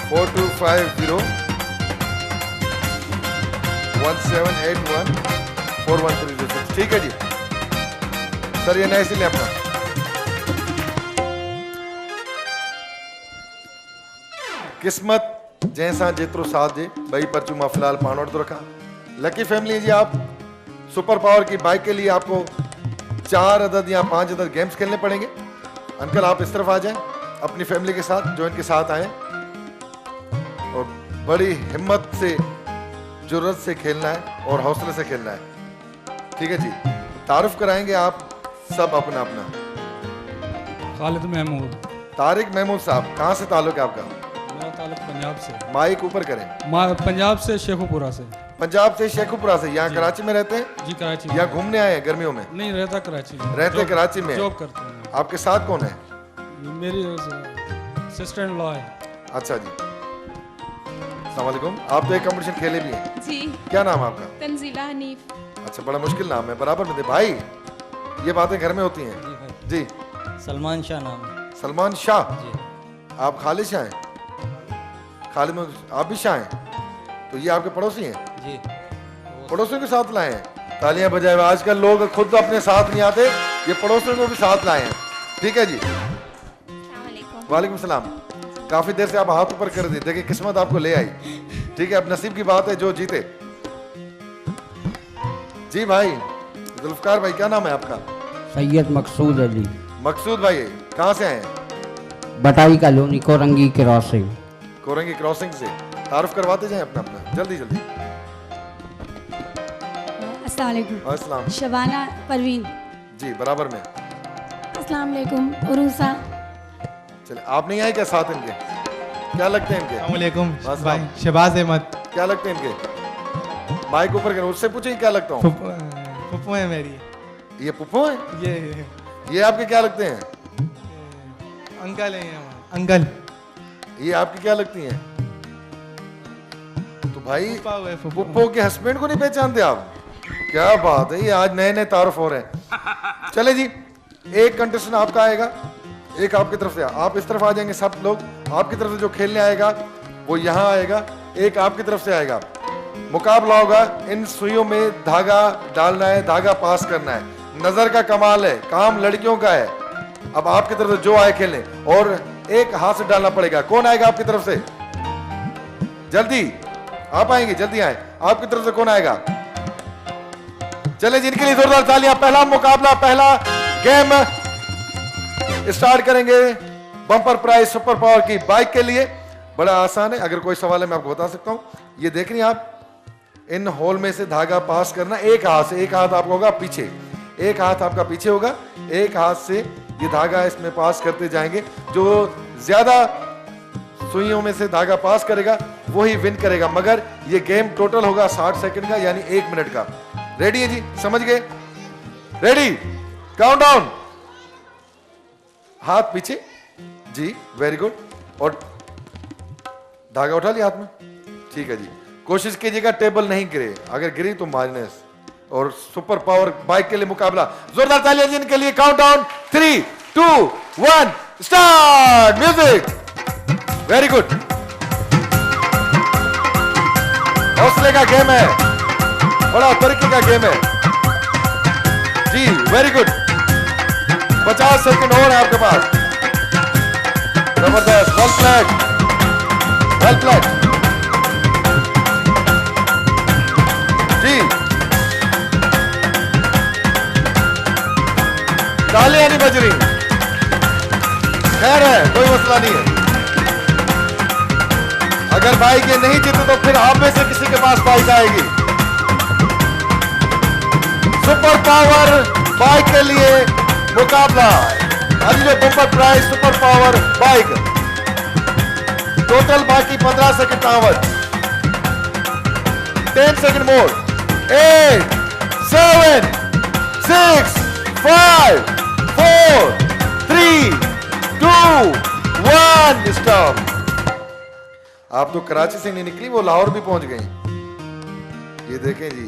4250 1781 4136, ठीक है जी सर, ये नए सिले अपना। किस्मत जैसा जेतिरो साथ दे, भाई पर्चू मां फिलहाल पान वटि तो रखा। लकी फैमिली जी, आप सुपर पावर की बाइक के लिए आपको 4 अदद या 5 अदद गेम्स खेलने पड़ेंगे। अंकल आप इस तरफ आ जाएं अपनी फैमिली के साथ, जो इनके साथ आए, और बड़ी हिम्मत से, जुर्रत से खेलना है और हौसले से खेलना है, ठीक है जी। तारुफ कराएंगे आप सब अपना अपना। खालिद महमूद। तारिक महमूद साहब, कहाँ से ताल्लुक है आपका? मेरा ताल्लुक पंजाब से। माइक ऊपर करें। पंजाब से, शेखुपुरा से। पंजाब से शेखुपुरा से। यहाँ कराची में रहते हैं जी? कराची। या घूमने आए हैं गर्मियों में? नहीं, रहता कराची में। रहते कराची में, जॉब करते हैं। आपके साथ कौन है? मेरी सिस्टर इन लॉ है। अच्छा जी, अस्सलाम वालेकुम। आप तो एक कंपटीशन खेले भी हैं जी। क्या नाम है आपका? तंजीला हनीफ। अच्छा, बड़ा मुश्किल नाम है, बराबर में दे भाई, ये बातें घर में होती हैं जी। सलमान शाह नाम है। सलमान शाह जी। आप खालिद शाह हैं? खालिद में आप भी शाह हैं? तो ये आपके पड़ोसी हैं जी? पड़ोसियों के साथ लाए हैं, तालियां बजाए। आजकल लोग खुद तो अपने साथ नहीं आते, ये पड़ोसियों को भी साथ लाए हैं, ठीक है जी। वालेकुम सलाम। काफी देर से आप हाथ ऊपर कर दी, देखिए किस्मत आपको ले आई, ठीक है। अब नसीब की बात है, जो जीते। जी भाई जुल्फकार भाई, क्या नाम है आपका? सैयद मकसूद अली। मकसूद भाई, कहाँ से आए हैं? बटाई colony, Korangi crossing. Korangi crossing से। तारुफ करवाते जाएं अपना अपना, जल्दी जल्दी। अस्सलाम वालेकुम। अस्सलाम। शबाना परवीन। जी बराबर में। अस्सलाम वालेकुम। उरूसा। चले, आप नहीं आए क्या साथ इनके? क्या लगते हैं इनके? अस्सलाम वालेकुम बस भाई, आप। शहबाज अहमद। क्या लगते हैं इनके? माइक ऊपर करो, उससे पूछे क्या लगता हूँ। फुप्पो है मेरी। ये पुप्पो है? ये आपके क्या लगते हैं? अंकल है अंकल। ये आपकी क्या लगती हैं? तो भाई फुप्पो पुप्पो के हस्बैंड को नहीं पहचानते आप? क्या बात है, ये आज नए नए तारुफ हो रहे हैं। चले जी, एक कंटेस्टेंट आपका आएगा, एक आपकी तरफ से। आप इस तरफ आ जाएंगे सब लोग। आपकी तरफ से जो खेलने आएगा वो यहाँ आएगा, एक आपकी तरफ से आएगा। मुकाबला होगा, इन सुइयों में धागा डालना है, धागा पास करना है। नजर का कमाल है, काम लड़कियों का है। अब आपकी तरफ से जो आए खेलने, और एक हाथ से डालना पड़ेगा। कौन आएगा आपकी तरफ से? जल्दी आप आएंगे, जल्दी आए। आपकी तरफ से कौन आएगा? चले जिनके लिए जोरदार तालियां। पहला मुकाबला, पहला गेम स्टार्ट करेंगे बम्पर प्राइज सुपर पावर की बाइक के लिए। बड़ा आसान है, अगर कोई सवाल है मैं आपको बता सकता हूं। ये देख रही हैं आप, इन होल में से धागा पास करना एक हाथ से। एक हाथ आपका होगा पीछे, एक हाथ आपका पीछे होगा, एक हाथ से ये धागा इसमें पास करते जाएंगे। जो ज्यादा सुइयों में से धागा पास करेगा वही विन करेगा। मगर ये गेम टोटल होगा 60 सेकंड का, यानी 1 मिनट का। रेडी है जी? समझ गए? रेडी? काउंटडाउन। हाथ पीछे जी, वेरी गुड। और धागा उठा लिया हाथ में, ठीक है जी। कोशिश कीजिएगा टेबल नहीं गिरे, अगर गिरी तो माइनस। और सुपर पावर बाइक के लिए मुकाबला, जोरदार तालियां जिनके लिए। Countdown 3, 2, 1 start. Music. Very good. हौसले का गेम है, बड़ा तरीके का गेम है जी। Very good. 50 सेकंड और है आपके पास। जबरदस्त, वेल प्लेड, वेल प्लेड जी। तालियां नहीं बज रही, खैर है, कोई मसला नहीं है। अगर बाइक ये नहीं जीते तो फिर आप में से किसी के पास बाइक आएगी। सुपर पावर बाइक के लिए मुकाबला, आज जो bumper prize super power bike. Total बाकी 15 सेकंड कावत। 10 सेकंड मोर। 8, 7, 6, 5, 4, 3, 2, 1 स्टॉप। आप तो कराची से नहीं निकली, वो लाहौर भी पहुंच गई। ये देखें जी,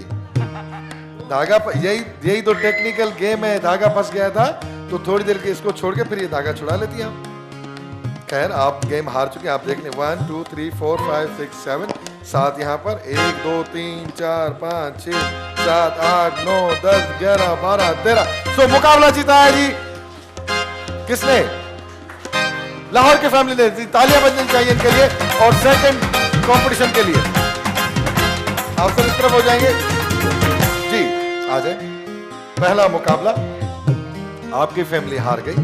धागा यही तो टेक्निकल गेम है। धागा फंस गया था तो थोड़ी देर के इसको छोड़ के फिर ये धागा छुड़ा लेती हैं। खैर आप गेम हार चुके हैं। आप देख लें 1, 2, 3, 4, 5, 6, 7, 7 यहाँ पर 1, 2, 3, 4, 5, 6, 7, 8, 9, 10, 11, 12, 13। सो मुकाबला जीता है जी किसने? लाहौर की फैमिली ने। तालियां बजनी चाहिए इनके लिए। और सेकंड कंपटीशन के लिए आप सब इस तरफ हो जाएंगे जी, आ जाए। पहला मुकाबला, आपकी फैमिली हार गई,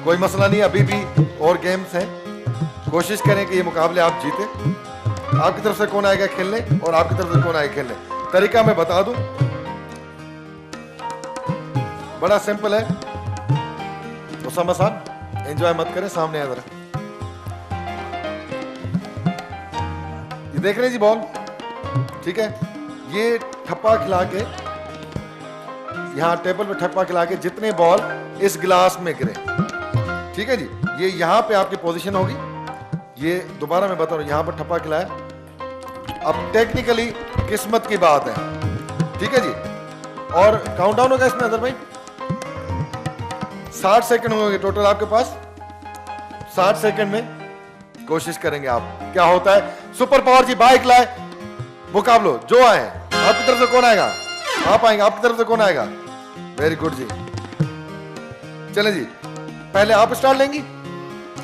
कोई मसला नहीं, अभी भी और गेम्स हैं। कोशिश करें कि ये मुकाबले आप जीते। आपकी तरफ से कौन आएगा खेलने और आपकी तरफ से कौन आएगा खेलने? तरीका मैं बता दूं, बड़ा सिंपल है। उसामा साहब एंजॉय मत करें, सामने आ जरा। ये देख रहे हैं जी बॉल, ठीक है? ये ठप्पा खिला के, यहां टेबल पे ठप्पा खिला के जितने बॉल इस गिलास में गिरे, ठीक है जी, ये यहां पे आपकी पोजीशन होगी। ये दोबारा मैं बता रहा हूं, यहां पर ठप्पा खिलाया। अब टेक्निकली किस्मत की बात है, ठीक है जी। और काउंटडाउन होगा इसमें अदर भाई, 60 सेकंड होंगे टोटल आपके पास। 60 सेकंड में कोशिश करेंगे आप। क्या होता है? सुपर पावर जी बाइक लाए, मुकाबलो जो आए। आपकी तरफ से कौन आएगा? आप आएंगे। आपकी तरफ से कौन आएगा? वेरी गुड जी। चलें जी, पहले आप स्टार्ट लेंगी,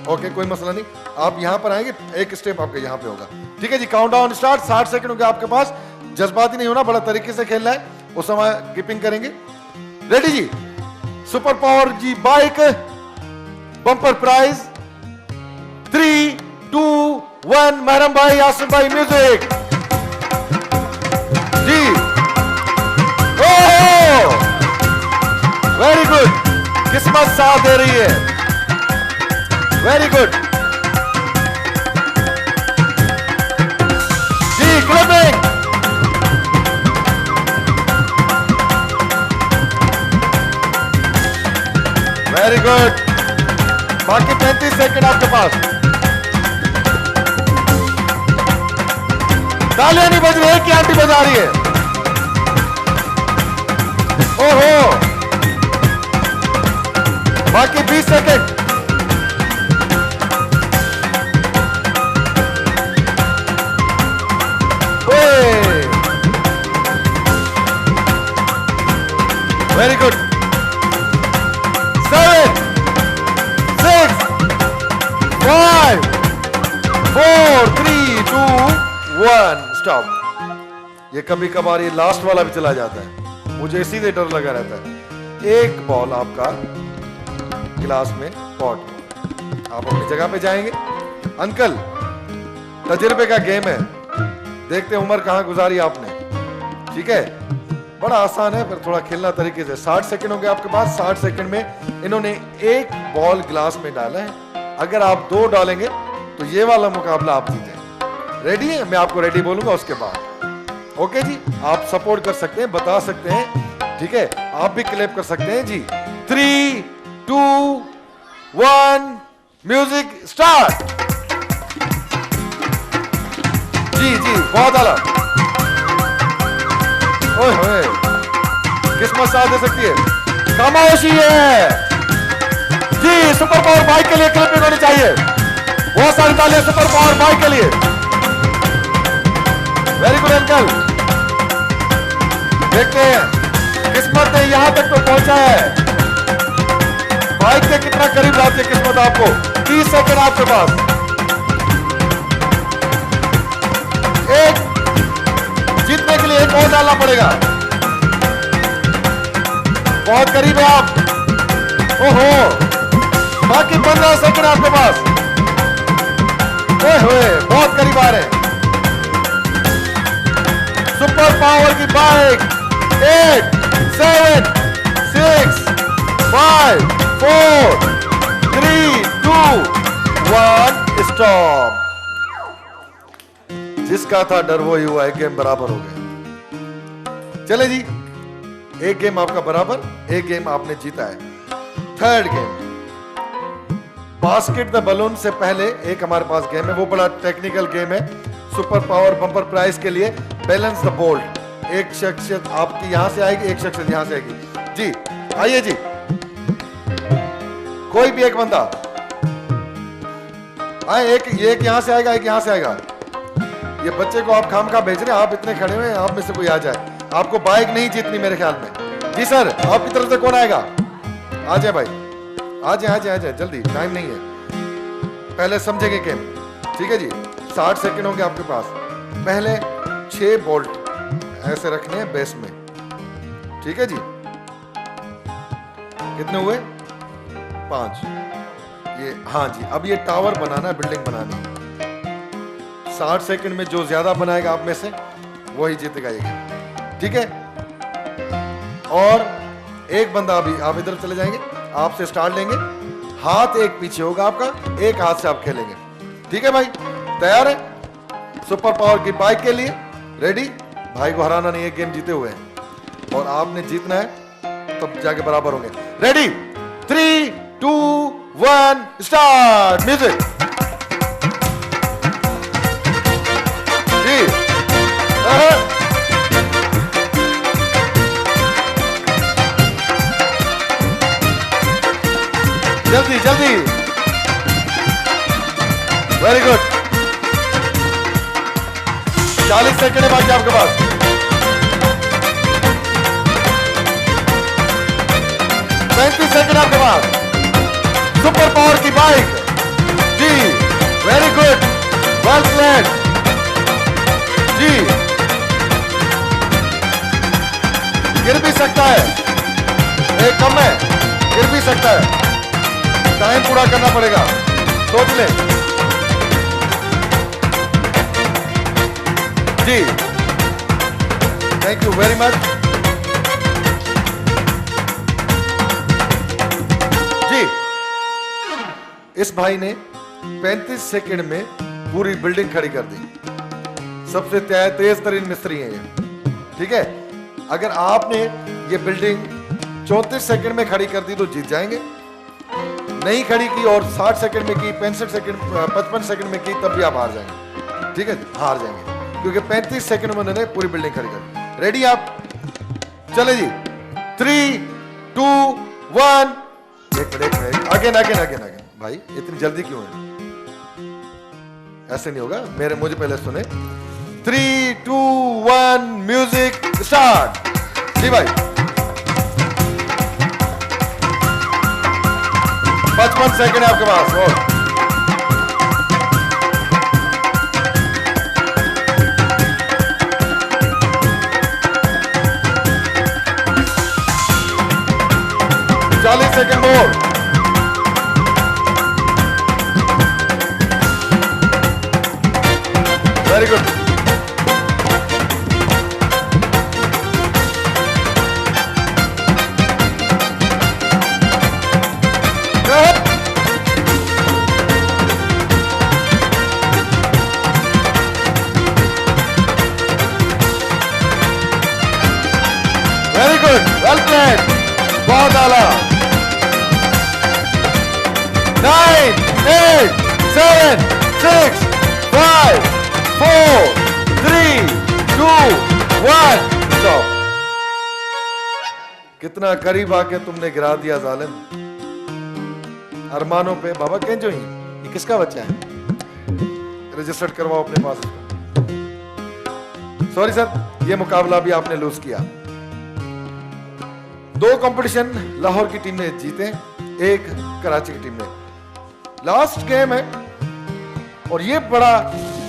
ओके कोई मसला नहीं। आप यहां पर आएंगे, एक स्टेप आपका यहां पे होगा, ठीक है जी। Countdown start. 60 सेकंड होंगे आपके पास। जज्बाती नहीं होना, बड़ा तरीके से खेलना है। उस समय कीपिंग करेंगे। रेडी जी? सुपर पावर जी बाइक बम्पर प्राइज 3, 2, 1। महरम भाई, आसिफ भाई, म्यूजिक जी। ओह वेरी गुड, किस्मत साथ दे रही है। वेरी गुड जी। क्लबिंग। Very good. बाकी 35 सेकंड आपके पास। तालियां नहीं बज रही है कि आंटी बजा रही है? ओहो, बाकी 20 सेकंड। ओए वेरी गुड 7 6 5 4 3 2 1 स्टॉप। ये कभी कभार ये लास्ट वाला भी चला जाता है, मुझे इसीलिए डर लगा रहता है। एक बॉल आपका गिलास में पॉट, आप अपनी जगह पे जाएंगे। अंकल तजुर्बे का गेम है, देखते हैं उम्र कहां गुजारी आपने। ठीक है, बड़ा आसान है पर थोड़ा खेलना तरीके से। 60 सेकंड हो गए आपके पास। 60 सेकंड में इन्होंने एक बॉल गिलास में डाला है। अगर आप 2 डालेंगे तो ये वाला मुकाबला आप जीते। रेडी है? मैं आपको रेडी बोलूंगा उसके बाद। ओके जी, आप सपोर्ट कर सकते हैं, बता सकते हैं। ठीक है, आप भी क्लैप कर सकते हैं जी। 3 2 1 म्यूजिक स्टार्ट। जी जी, बहुत आला। ओए होए, किस्मत साथ दे सकती है, खामोशी है जी। सुपर पावर बाइक के लिए क्लिप होनी चाहिए। बहुत सारी तालियां सुपर पावर बाइक के लिए। Very good uncle. देखते हैं किस्मत ने यहां तक तो पहुंचा है। बाइक के कितना करीब लाती है किस्मत आपको। 30 सेकंड आपके पास। एक जीतने के लिए एक और डालना पड़ेगा। बहुत करीब है आप। ओहो, बाकी 15 सेकंड आपके पास। ओए होए, बहुत करीब आ रहे हैं। सुपर पावर की बाइक। 8 7 6 5 4 3 2 1 स्टॉप। जिसका था डर वो ही हुआ। एक गेम बराबर हो गया। चले जी, एक गेम आपका बराबर, एक गेम आपने जीता है। Third game basket the balloon से पहले एक हमारे पास गेम है, वो बड़ा टेक्निकल गेम है। सुपर पावर बम्पर प्राइज के लिए बैलेंस द बोल्ट। एक शख्सियत आपकी यहां से आएगी, एक शख्सियत यहां से आएगी। जी आइए जी, कोई भी एक बंदा आए। एक यहां से आएगा, एक यहां से आएगा। ये बच्चे को आप खामखा भेज रहे हैं, आप इतने खड़े हुए हैं, आप में से कोई आ जाए। आपको बाइक नहीं जीतनी मेरे ख्याल में। जी सर, आपकी तरफ से कौन आएगा? आ जाए भाई, आ जाए, आ जाए, आ जाए, जल्दी, टाइम नहीं है। पहले समझेंगे गेम। ठीक है जी, 60 सेकंड होंगे आपके पास। पहले 6 बोल्ट ऐसे रखने हैं बेस में। ठीक है जी, कितने हुए? 5। ये हाँ जी, अब ये टावर बनाना है, बिल्डिंग बनानी है। 60 सेकंड में जो ज्यादा बनाएगा आप में से वही जीतेगा ये गेम। ठीक है, और एक बंदा अभी आप इधर चले जाएंगे, आपसे स्टार्ट लेंगे। हाथ एक पीछे होगा आपका, एक हाथ से आप खेलेंगे। ठीक है भाई, तैयार है? सुपर पावर की बाइक के लिए रेडी? भाई को हराना नहीं है, गेम जीते हुए हैं और आपने जीतना है, तब जाके बराबर होंगे। रेडी? 3 2 1 स्टार्ट। म्यूजिक। जी जल्दी जल्दी। Very good. 40 सेकंड है बाकी आपके पास। 35 सेकंड आपके पास। सुपर पावर की बाइक। जी वेरी गुड, वेल प्लेड। जी गिर भी सकता है, एक कम है, गिर भी सकता है। टाइम पूरा करना पड़ेगा, सोच ले। जी थैंक यू वेरी मच। जी इस भाई ने 35 सेकंड में पूरी बिल्डिंग खड़ी कर दी। सबसे तेज तरीन मिस्त्री है ये। ठीक है, अगर आपने ये बिल्डिंग 34 सेकंड में खड़ी कर दी तो जीत जाएंगे। नहीं खड़ी की और 60 सेकंड में की, 65 सेकंड 55 सेकंड में की, तब भी आप हार जाएंगे। ठीक है, हार जाएंगे क्योंकि 35 सेकंड में उन्होंने पूरी बिल्डिंग खड़ी कर। रेडी आप? चले जी। 3 2 1। एक minute, again again again again. भाई इतनी जल्दी क्यों है? ऐसे नहीं होगा, मुझे पहले सुने। 3 2 1 म्यूजिक स्टार्ट। जी भाई 1 सेकंड है आपके पास और second more. Very good. Very good, well played, बहुत आला। 9, 8, 7, 6, 5, 4, 3, 2, 1 स्टॉप। कितना करीब आके तुमने गिरा दिया जालिम। अरमानों पे बाबा कह जो ही ये किसका बच्चा है? रजिस्टर्ड करवाओ अपने पास। सॉरी सर, ये मुकाबला भी आपने लूज किया। 2 कंपटीशन लाहौर की टीम ने जीते, 1 कराची की टीम ने। लास्ट गेम है और ये बड़ा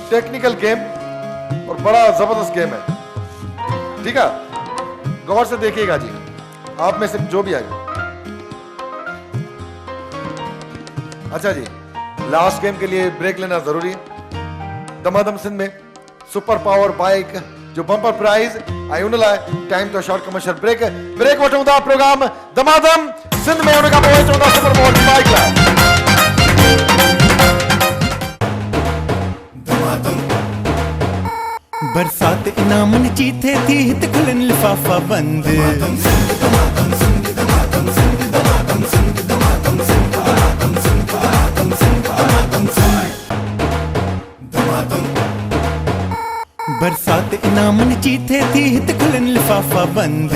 टेक्निकल गेम और बड़ा जबरदस्त गेम है, ठीक है? गौर से देखिएगा जी, आप में से जो भी आएगा। अच्छा जी, लास्ट गेम के लिए ब्रेक लेना जरूरी है। दमादम सिंध में सुपर पावर बाइक जो बम्पर प्राइज आई उनला टाइम तो शॉर्ट कमर्शियल ब्रेक वठूं था प्रोग्राम दमादम सिंध में उनका बहुत चौथा सुपर पावर बाइक ला बरसात इनामन जीते थी हित खुलन लिफाफा बंद। बरसात इनामन जीते थी हित खुलन लिफाफा बंद।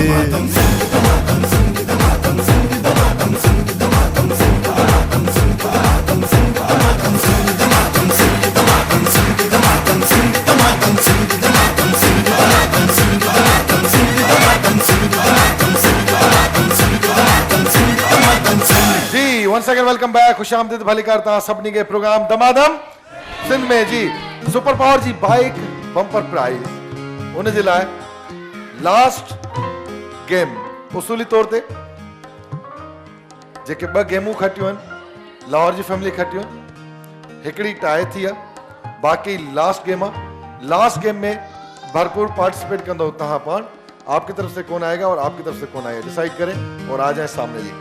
जी वन सेकंड, वेलकम बैक, खुश आमदीद भली करता सपनी के प्रोग्राम दमादम सिंध में जी सुपर पावर जी बाइक बम्पर प्राइज उन जे लाइ लास्ट गेम उसूली तौर ते जेके 2 गेमूं खटियूं आहिनि लाहौर जी फैमिली खटियूं आहिनि, हिकिड़ी टाई थी आहे, बाक़ी लास्ट गेम आहे। लास्ट गेम में भरपूर पार्टिसिपेट कंदो तहां पाण, आपकी तरफ से कौन आएगा और आपकी तरफ से कौन आएगा डिसाइड करें और आ जाए सामने जी।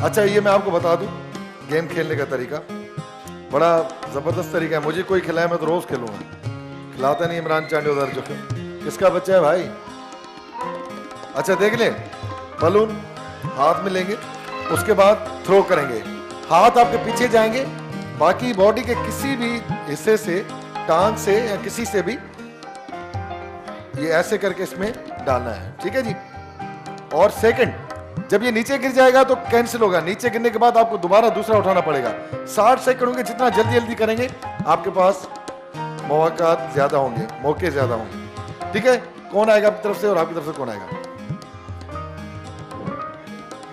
अच्छा, ये मैं आपको बता दूं गेम खेलने का तरीका बड़ा जबरदस्त तरीका है। मुझे कोई खिलाए मैं तो रोज खेलूंगा, खिलाता नहीं इमरान चांडी उधर जो किसका बच्चा है भाई। अच्छा देख ले, बलून हाथ में लेंगे, उसके बाद थ्रो करेंगे, हाथ आपके पीछे जाएंगे, बाकी बॉडी के किसी भी हिस्से से, टांग से या किसी से भी ये ऐसे करके इसमें डालना है, ठीक है जी। और सेकंड, जब ये नीचे गिर जाएगा तो कैंसिल होगा, नीचे गिरने के बाद आपको दोबारा दूसरा उठाना पड़ेगा। 60 सेकंड होंगे, जितना जल्दी जल्दी करेंगे आपके पास मौकात ज्यादा होंगे, मौके ज्यादा होंगे, ठीक है? कौन आएगा आपकी तरफ से और आपकी तरफ से कौन आएगा?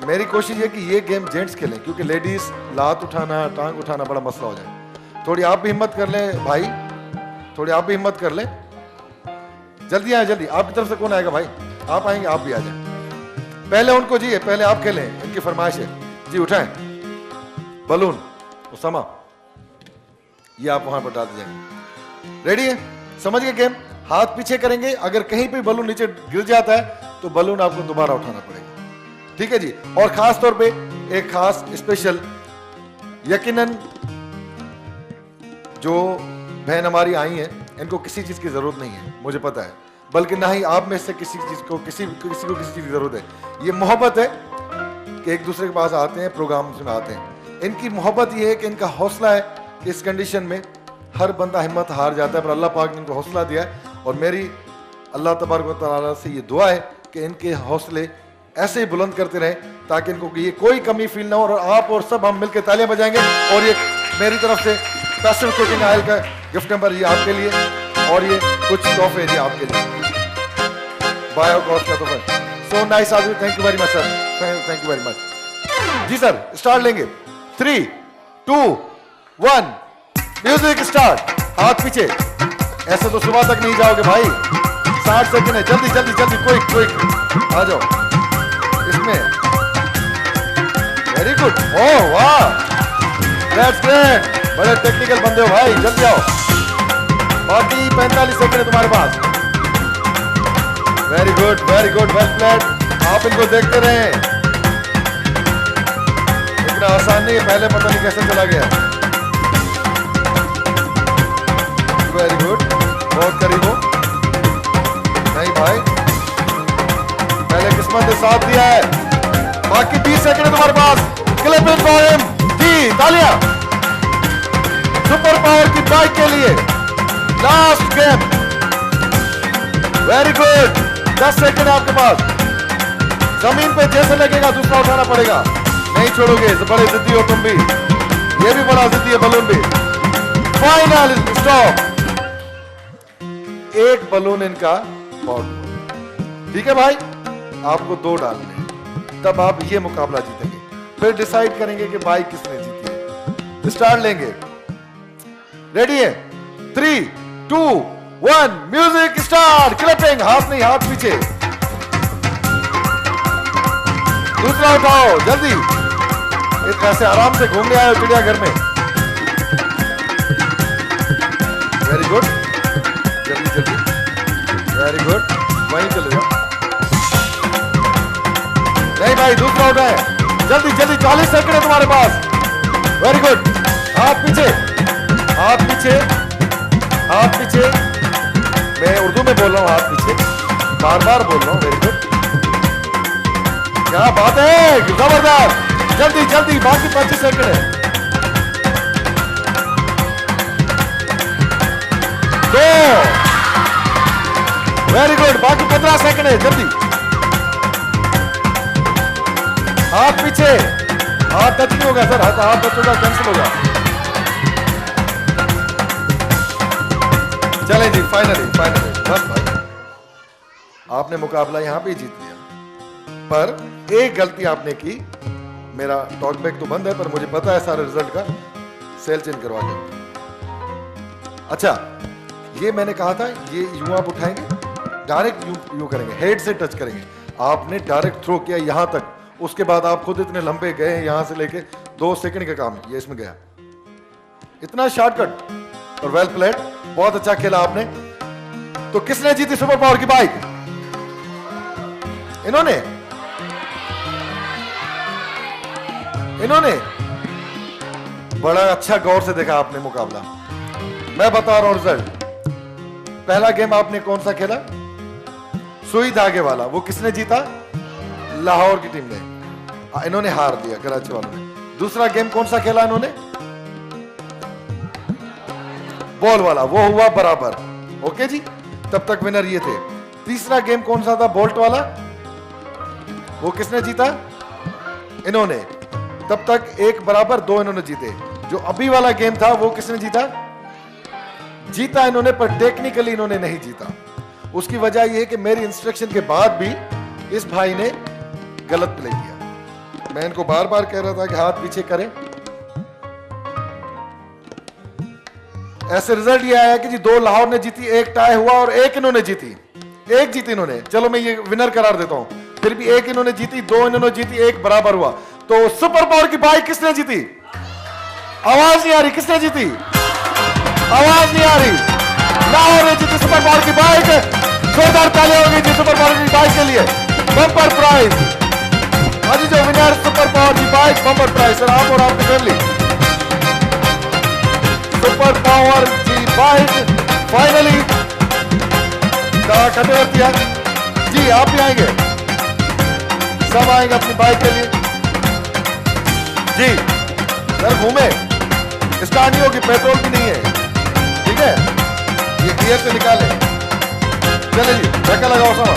मेरी कोशिश है कि ये गेम जेंट्स खेलें, क्योंकि लेडीज लात उठाना, टांग उठाना बड़ा मसला हो जाए। थोड़ी आप भी हिम्मत कर लें भाई, थोड़ी आप भी हिम्मत कर लें, जल्दी आए जल्दी। आपकी तरफ से कौन आएगा भाई? आप आएंगे, आप भी आ जाए। पहले उनको जी, पहले आप खेलें, इनकी फरमाइश है जी। उठाएं बलून, उसामा ये आप वहां पर डाल दीजिएगा। रेडी है? समझ गए गेम? हाथ पीछे करेंगे, अगर कहीं पे बलून नीचे गिर जाता है तो बलून आपको दोबारा उठाना पड़ेगा, ठीक है जी। और खास तौर पे एक खास स्पेशल, यकीनन जो बहन हमारी आई है इनको किसी चीज की जरूरत नहीं है, मुझे पता है, बल्कि ना ही आप में से किसी चीज को किसी को किसी चीज की जरूरत है। ये मोहब्बत है कि एक दूसरे के पास आते हैं, प्रोग्राम में आते हैं। इनकी मोहब्बत ये है कि इनका हौसला है कि इस कंडीशन में हर बंदा हिम्मत हार जाता है, पर अल्लाह पाक ने इनको हौसला दिया है। और मेरी अल्लाह तबारक व तआला से ये दुआ है कि इनके हौसले ऐसे ही बुलंद करते रहें ताकि इनको ये कोई कमी फील ना हो। और आप और सब हम मिलकर तालियां बजाएंगे। और ये मेरी तरफ से पैसिव कुकिंग ऑयल का गिफ्ट नंबर ये आपके लिए, और ये कुछ तोहफे जी आपके लिए, बायो कॉस्ट का तोहफा। So nice of you, thank you very much sir, thank you very much ji. Sir start लेंगे, 3, 2, 1 म्यूजिक स्टार्ट। हाथ पीछे, ऐसे तो सुबह तक नहीं जाओगे भाई। 60 सेकंड है, जल्दी जल्दी जल्दी, क्विक आ जाओ इसमें। वेरी गुड, ओह वाह, दैट्स ग्रेट, बड़े टेक्निकल बंदे हो भाई, जल्दी आओ। बाकी 45 सेकंड है तुम्हारे पास। Very good, well played. आप इनको देखते रहें, इतना आसान नहीं है, पहले पता नहीं कैसे चला गया। वेरी गुड, बहुत करीब हो। नहीं भाई, पहले किस्मत ने साथ दिया है। बाकी 20 सेकंड है तुम्हारे पास। Clip in for him. जी, तालियां सुपर पावर की बाइक के लिए। Last game. Very good, 10 second है आपके पास। जमीन पे जैसे लगेगा दूसरा उठाना पड़ेगा, नहीं छोड़ोगे। बड़े जिद्दी हो तुम भी, ये भी बड़ा जिद्दी है बलून भी। फाइनल स्टॉप, एक बलून इनका पॉट। ठीक है भाई, आपको 2 डालने हैं, तब आप ये मुकाबला जीतेंगे। फिर डिसाइड करेंगे कि बाइक किसने जीती है। स्टार्ट लेंगे, रेडी है? 3, 2, 1 म्यूजिक स्टार्ट। क्लैपिंग, हाथ नहीं, हाथ पीछे। दूसरा उठाओ जल्दी। ऐसे आराम से घूमने आए हो चिड़ियाघर में। वेरी गुड, जल्दी जल्दी, वेरी गुड, वहीं चले जाओ। नहीं भाई, दूसरा उठाए, जल्दी जल्दी, 40 सेकंड है तुम्हारे पास। वेरी गुड, हाथ पीछे, हाथ पीछे, हाथ पीछे। मैं उर्दू में बोल रहा हूं, हाथ पीछे, बार बार बोल रहा हूं। वेरी गुड, क्या बात है, जबरदस्त। जल्दी जल्दी, बाकी 25 सेकंड है। 2, वेरी गुड, बाकी 15 सेकंड है, जल्दी। हाथ पीछे, हाथ टच नहीं होगा सर, हाथ टच होगा कैंसिल होगा। चलें जी, फाइनली बस भाई, आपने मुकाबला यहां पे जीत लिया। पर एक गलती आपने की, मेरा टॉकबैक तो बंद है, पर मुझे पता है सारे रिजल्ट का। सेल चेंज करवा के। अच्छा, ये मैंने कहा था, ये यूं आप उठाएंगे, डायरेक्ट यूं करेंगे, हेड से टच करेंगे। आपने डायरेक्ट थ्रो किया यहां तक, उसके बाद आप खुद इतने लंबे गए, यहां से लेके 2 सेकंड का काम है ये इसमें गया। इतना शॉर्टकट और वेल प्लेड, बहुत अच्छा खेला आपने। तो किसने जीती सुपर पावर की बाइक? इन्होंने बड़ा अच्छा गौर से देखा आपने मुकाबला। मैं बता रहा हूं रिजल्ट। पहला गेम आपने कौन सा खेला? सुई धागे वाला। वो किसने जीता? लाहौर की टीम ने। इन्होंने हार दिया, कराची वालों ने। दूसरा गेम कौन सा खेला इन्होंने? बॉल वाला, वो हुआ बराबर। ओके जी, तब तक विनर ये थे। तीसरा गेम कौन सा था? बोल्ट वाला। वो किसने जीता? इन्होंने। तब तक 1 बराबर, 2 इन्होंने जीते। जो अभी वाला गेम था वो किसने जीता? जीता इन्होंने, पर टेक्निकली इन्होंने नहीं जीता। उसकी वजह यह है कि मेरी इंस्ट्रक्शन के बाद भी इस भाई ने गलत प्ले किया। मैं इनको बार बार कह रहा था कि हाथ पीछे करें। ऐसे रिजल्ट ये आया कि जी 2 लाहौर ने जीती, 1 टाई हुआ और 1 इन्होंने जीती। 1 जीती इन्होंने, चलो मैं ये विनर करार देता हूं। फिर भी 1 इन्होंने जीती, 2 इन्होंने जीती, 1 बराबर हुआ। तो सुपर पावर की बाइक किसने जीती? आवाज नहीं आ रही, किसने जीती? आवाज नहीं आ रही। लाहौर ने जीती सुपर पावर की बाइक। जोरदार तालियां होगी जी सुपर पावर की बाइक के लिए। बम्पर प्राइज, आज जो विनर सुपर पावर की बाइक, बम्पर प्राइज सर आप और आपकी फैमिली। सुपर पावर की बाइक फाइनली कटेवर्तिया जी, आप भी आएंगे, सब आएंगे अपनी बाइक के लिए जी। सर घूमे, स्टार्ट नहीं होगी, पेट्रोल भी नहीं है, ठीक है? ये गियर से निकाले। चले जी, धक्का लगाओ सब।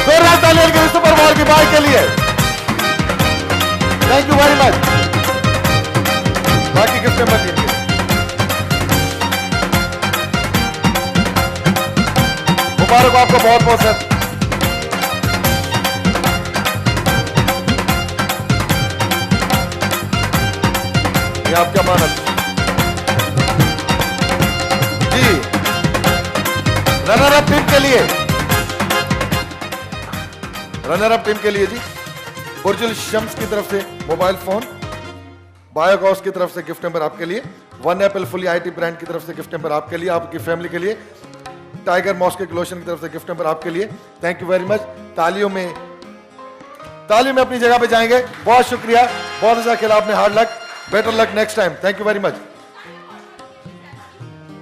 जोरदार तालियां के सुपर पावर की बाइक के लिए। Thank you very much. बाकी किसके मत लीजिए। मुबारक आपको बहुत बहुत सर। आपकी अमानत जी। रनर अप टीम के लिए, रनर अप टीम के लिए जी बुर्जुल शम्स की तरफ से मोबाइल फोन, बायोगॉस की तरफ से गिफ्ट नंबर आपके लिए, one Apple fully IT brand की तरफ से गिफ्ट नंबर आपके लिए, आपकी फैमिली के लिए, टाइगर मॉस्किक लोशन की तरफ से गिफ्ट नंबर आपके लिए। Thank you very much. तालियों में अपनी जगह पे जाएंगे। बहुत शुक्रिया, बहुत अच्छा खेला आपने। Hard luck, better luck next time. Thank you very much.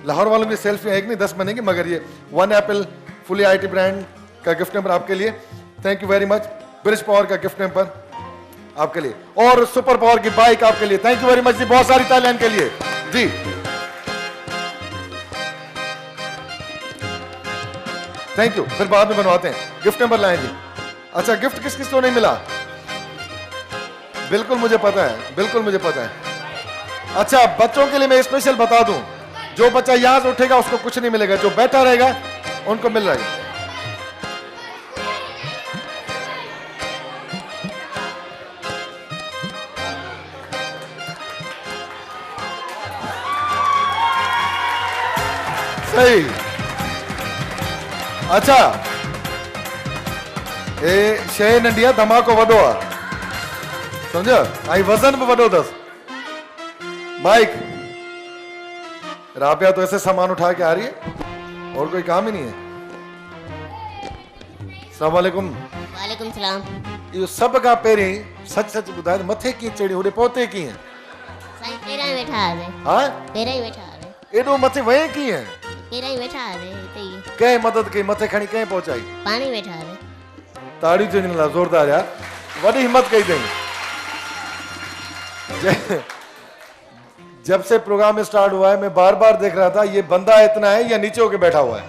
Lahore वालों की सेल्फी एक नहीं 10 बनेंगी, मगर ये one Apple fully IT brand का गिफ्ट नंबर आपके लिए। Thank you very much. Bridge power का गिफ्ट नंबर आपके लिए और सुपर पावर की बाइक आपके लिए। थैंक यू वेरी मच जी, बहुत सारी तालियां के लिए जी। थैंक यू, फिर बाद में बनवाते हैं। गिफ्ट नंबर लाएं जी। अच्छा, गिफ्ट किस किस को नहीं मिला? बिल्कुल मुझे पता है, बिल्कुल मुझे पता है। अच्छा, बच्चों के लिए मैं स्पेशल बता दूं, जो बच्चा यहां से उठेगा उसको कुछ नहीं मिलेगा, जो बैठा रहेगा उनको मिल रहा है। सही। अच्छा, ए शइ नंढी आहे, धमाको वॾो आहे, समझो, ऐं वज़न भी वॾो अथसि। माइक, राबिया तो ऐसे सामान उठा के आ रही है और कोई काम ही नहीं है। अस्सलाम वालेकुम। वालेकुम सलाम। इहो सभ खां पहिरीं सच सच ॿुधाए त मथे कीअं चढ़ी, होॾे पहुते कीअं? साईं पहिरां ई वेठा हुआसीं। हा, पहिरां ई वेठा हुआसीं। एॾो मथे वहे कीअं? पहिरां ई वेठा हुआसीं हिते ई। कंहिं मदद कई, मथे खणी कंहिं पहुचाई? पाणी वेठा हुआसीं। ताड़ियूं थी वञनि, ज़ोरदार यार, वॾी हिम्मत कई अथई। जब से प्रोग्राम स्टार्ट हुआ है मैं बार बार देख रहा था ये बंदा इतना है या नीचे होके बैठा हुआ है।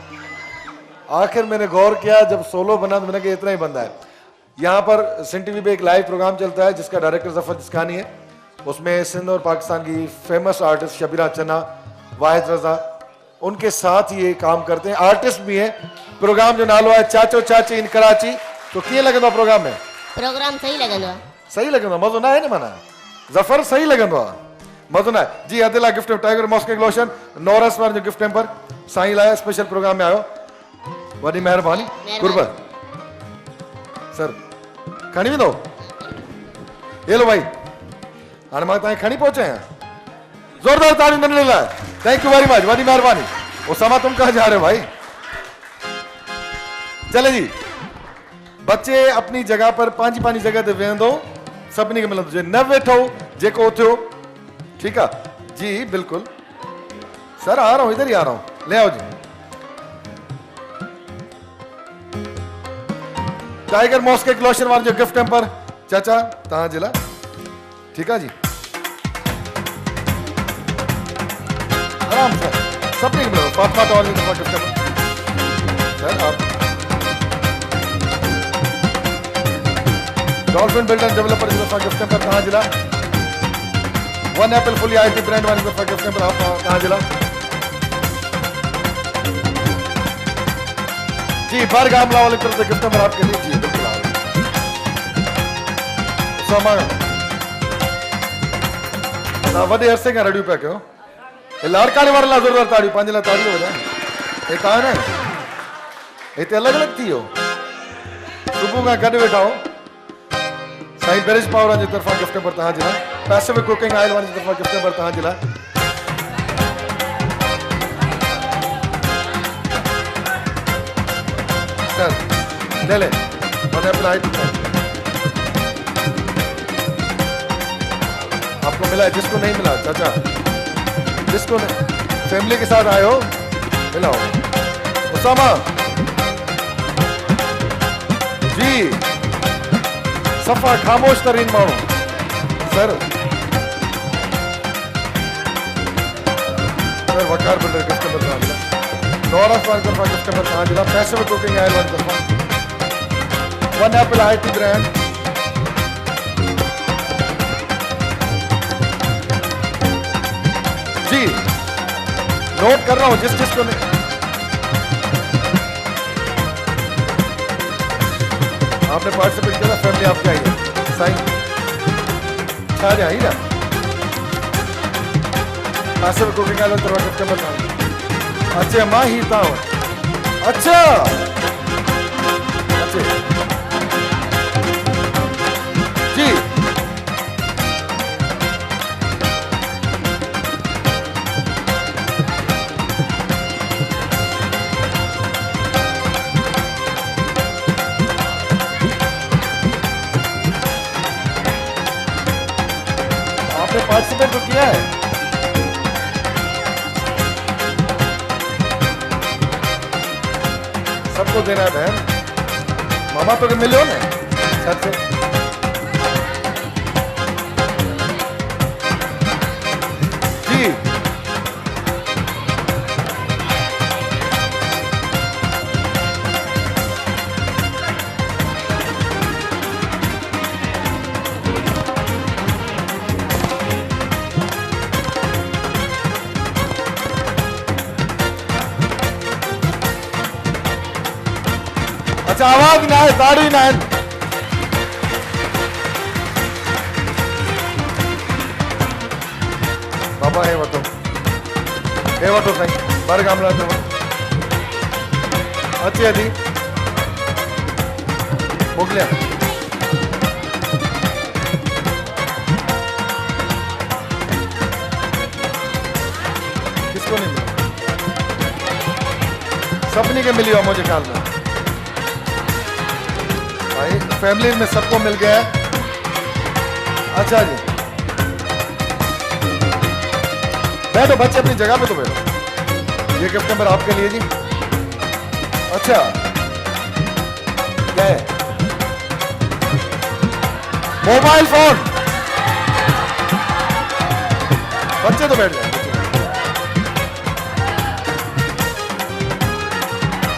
आखिर मैंने गौर किया, जब सोलो बना तो मैंने कहा इतना ही बंदा है। यहाँ पर सिंध टीवी पे एक लाइव प्रोग्राम चलता है जिसका डायरेक्टर जफर जिस्कानी है। उसमें सिंध और पाकिस्तान की फेमस आर्टिस्ट शबीरा चन्ना, वाहिद रजा, उनके साथ ये काम करते हैं। आर्टिस्ट भी हैं। प्रोग्राम जो नालो है चाचो चाची इन कराची। तो कीअं लॻंदो आहे प्रोग्राम में? प्रोग्राम सही लॻंदो आहे। सही लॻंदो आहे, मज़ो न आहे न? माना जफर सही लॻंदो आहे, मज़ो न आहे जी। अदिला गिफ्ट टाइगर मॉस्किक लोशन, नौरस वार जो गिफ्ट नंबर साईं लाइ स्पेशल प्रोग्राम में आयो। वॾी महिरबानी। गुरबत सर खणी वेंदो? ये लो भाई, हाणे मां तव्हांखे खणी पहुचा आहियां। जोरदार ताड़ी नंढड़े लाइ। थैंक यू वेरी मच, वॾी महिरबानी। उसामा तुम कहाँ जा रहे हो भाई? चले जी, बच्चे अपनी जगह पर पंहिंजी पंहिंजी जगह ते वेहंदो, सभिनी खे मिलंदो। जे न वेठो जेको थियो, ठीक है जी, बिल्कुल सर, आ रहा हूं, इधर ही आ रहा हूं, ले आओ जी। टाइगर मॉस्किक लोशन वाले जो गिफ्ट नंबर चाचा तहां जिला, ठीक है जी, आराम से सभिनी खे मिलंदो। फातिमा टॉल जी गिफ्ट नंबर सर, आप डॉल्फिन बिल्डर डेवलपर जी तरफा गिफ्ट नंबर तहां जिला। One Apple fully IT brand वाली तरफा गिफ्ट नंबर आप कहाँ जिला जी। बार गामला वाली तरफ से गिफ्ट नंबर आपके लिए जी, बिल्कुल वॾे अरसे खां रेडियो पिया कयो। लाड़काणे वारनि लाइ ज़रूरत ताड़ियूं, पंहिंजे लाइ ताड़ियूं वॼाइनि। हे तव्हां न हिते अलॻि अलॻि थी वियो, सुबुह खां गॾु वेठा हो। साईं ब्रिज पावर जी तरफा गिफ्ट नंबर तव्हां जिला। पैसिफिक कुकिंग ऑयल वाली तरफा गिफ्ट नंबर तव्हां जिला। सर ले ले वन एप्पल आईटी आपको मिला है, जिसको नहीं मिला चाचा, जिसको नहीं, फैमिली के साथ आए हो मिलाओ। उसामा जी, सफा खामोश तरीन मानो सर। सर वकार बिल्डर गिफ्ट नंबर कहाँ जिला? नौरस वाली तरफा गिफ्ट नंबर कहाँ जिला? पैसे में कुकिंग ऑयल वाली तरफा वन एप्पल आईटी ब्रांड। जी नोट कर रहा हूं, जिस जिसको नहीं, आपने पार्टिसिपेट किया, फैमिली आपकी आई है। साईं छा जाए ना नासिर कुकिंग आइलैंड तरवा सितंबर ताईं अचे मां ही तां अच्छा अचे जी आपने पार्टिसिपेट तो किया है सबको देना है बहन मामा तो मिलो ना सच से जी अच्छा आवाज ना है ताड़ी ना है बाबा है वो तो सही बार गामला तो अच्छी आदि मोकलिया किसको नहीं मिला सबनी के मिली हो मुझे ख्याल में भाई फैमिली में सबको मिल गया है अच्छा जी बैठो बच्चे अपनी जगह पे तो बैठो ये गिफ्ट नंबर आपके लिए जी अच्छा क्या है मोबाइल फोन बच्चे तो बैठ जाए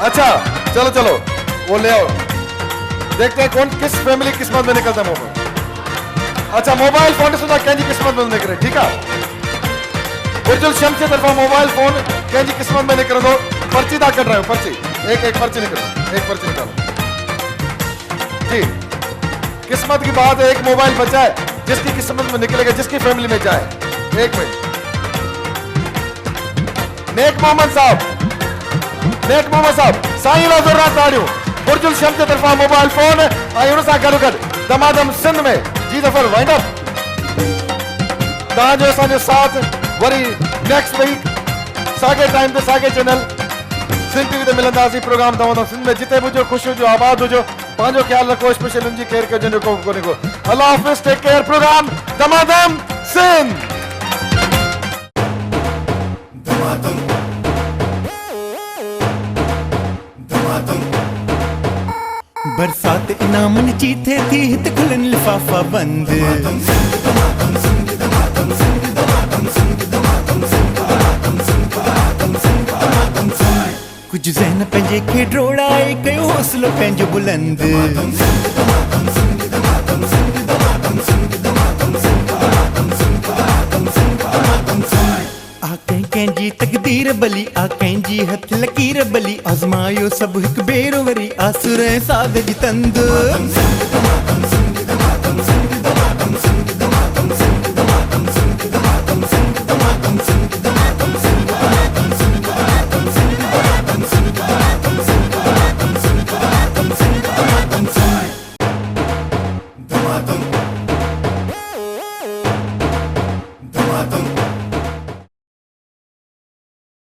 अच्छा चलो चलो वो ले आओ देखते हैं कौन किस फैमिली किस्मत में निकलता है मोबाइल अच्छा मोबाइल फोन सुधा कैंजी किस्मत में निकले ठीक है उज्जवल शम्स की तरफा मोबाइल फोन कैंजी किस्मत में निकल दो पर्ची दा कर रहे हो पर्ची एक पर्ची निकलो एक पर्ची निकालो जी किस्मत की बात है एक मोबाइल बचा है जिसकी किस्मत में निकलेगा जिसकी फैमिली में जाए एक मिनट नेक मोहम्मद साहब साईं लाजोरा ताड़ियों बुर्जुल शम्स की तरफा मोबाइल फोन आई उन सां गॾु गॾु दमादम सिंध में जी दफ़र वाइंड अप तव्हांजो असांजो साथ वरी नेक्स्ट वीक साॻे टाइम ते साॻे चैनल सिंध टीवी ते मिलंदासीं प्रोग्राम दमादम सिंध में जिते बि हुजो ख़ुशि हुजो आबाद हुजो पंहिंजो ख्याल रखो स्पेशल उनजी केयर कजो को कोन्हे को अल्लाह हाफ़िज़ टेक केयर प्रोग्राम दमादम सिंध बरसात इनामन जी थे थी हित खुलन लिफाफा बंद कुछ ज़हन पंहिंजे खे ड्रोड़ाए कयो हौसलो पंहिंजो बुलंद कंहिंजी तकदीर बली आ कंहिंजी हथ लकीर बली आज़मायो सभु हिकु भेरो वरी आसुर ऐं साध जी तंद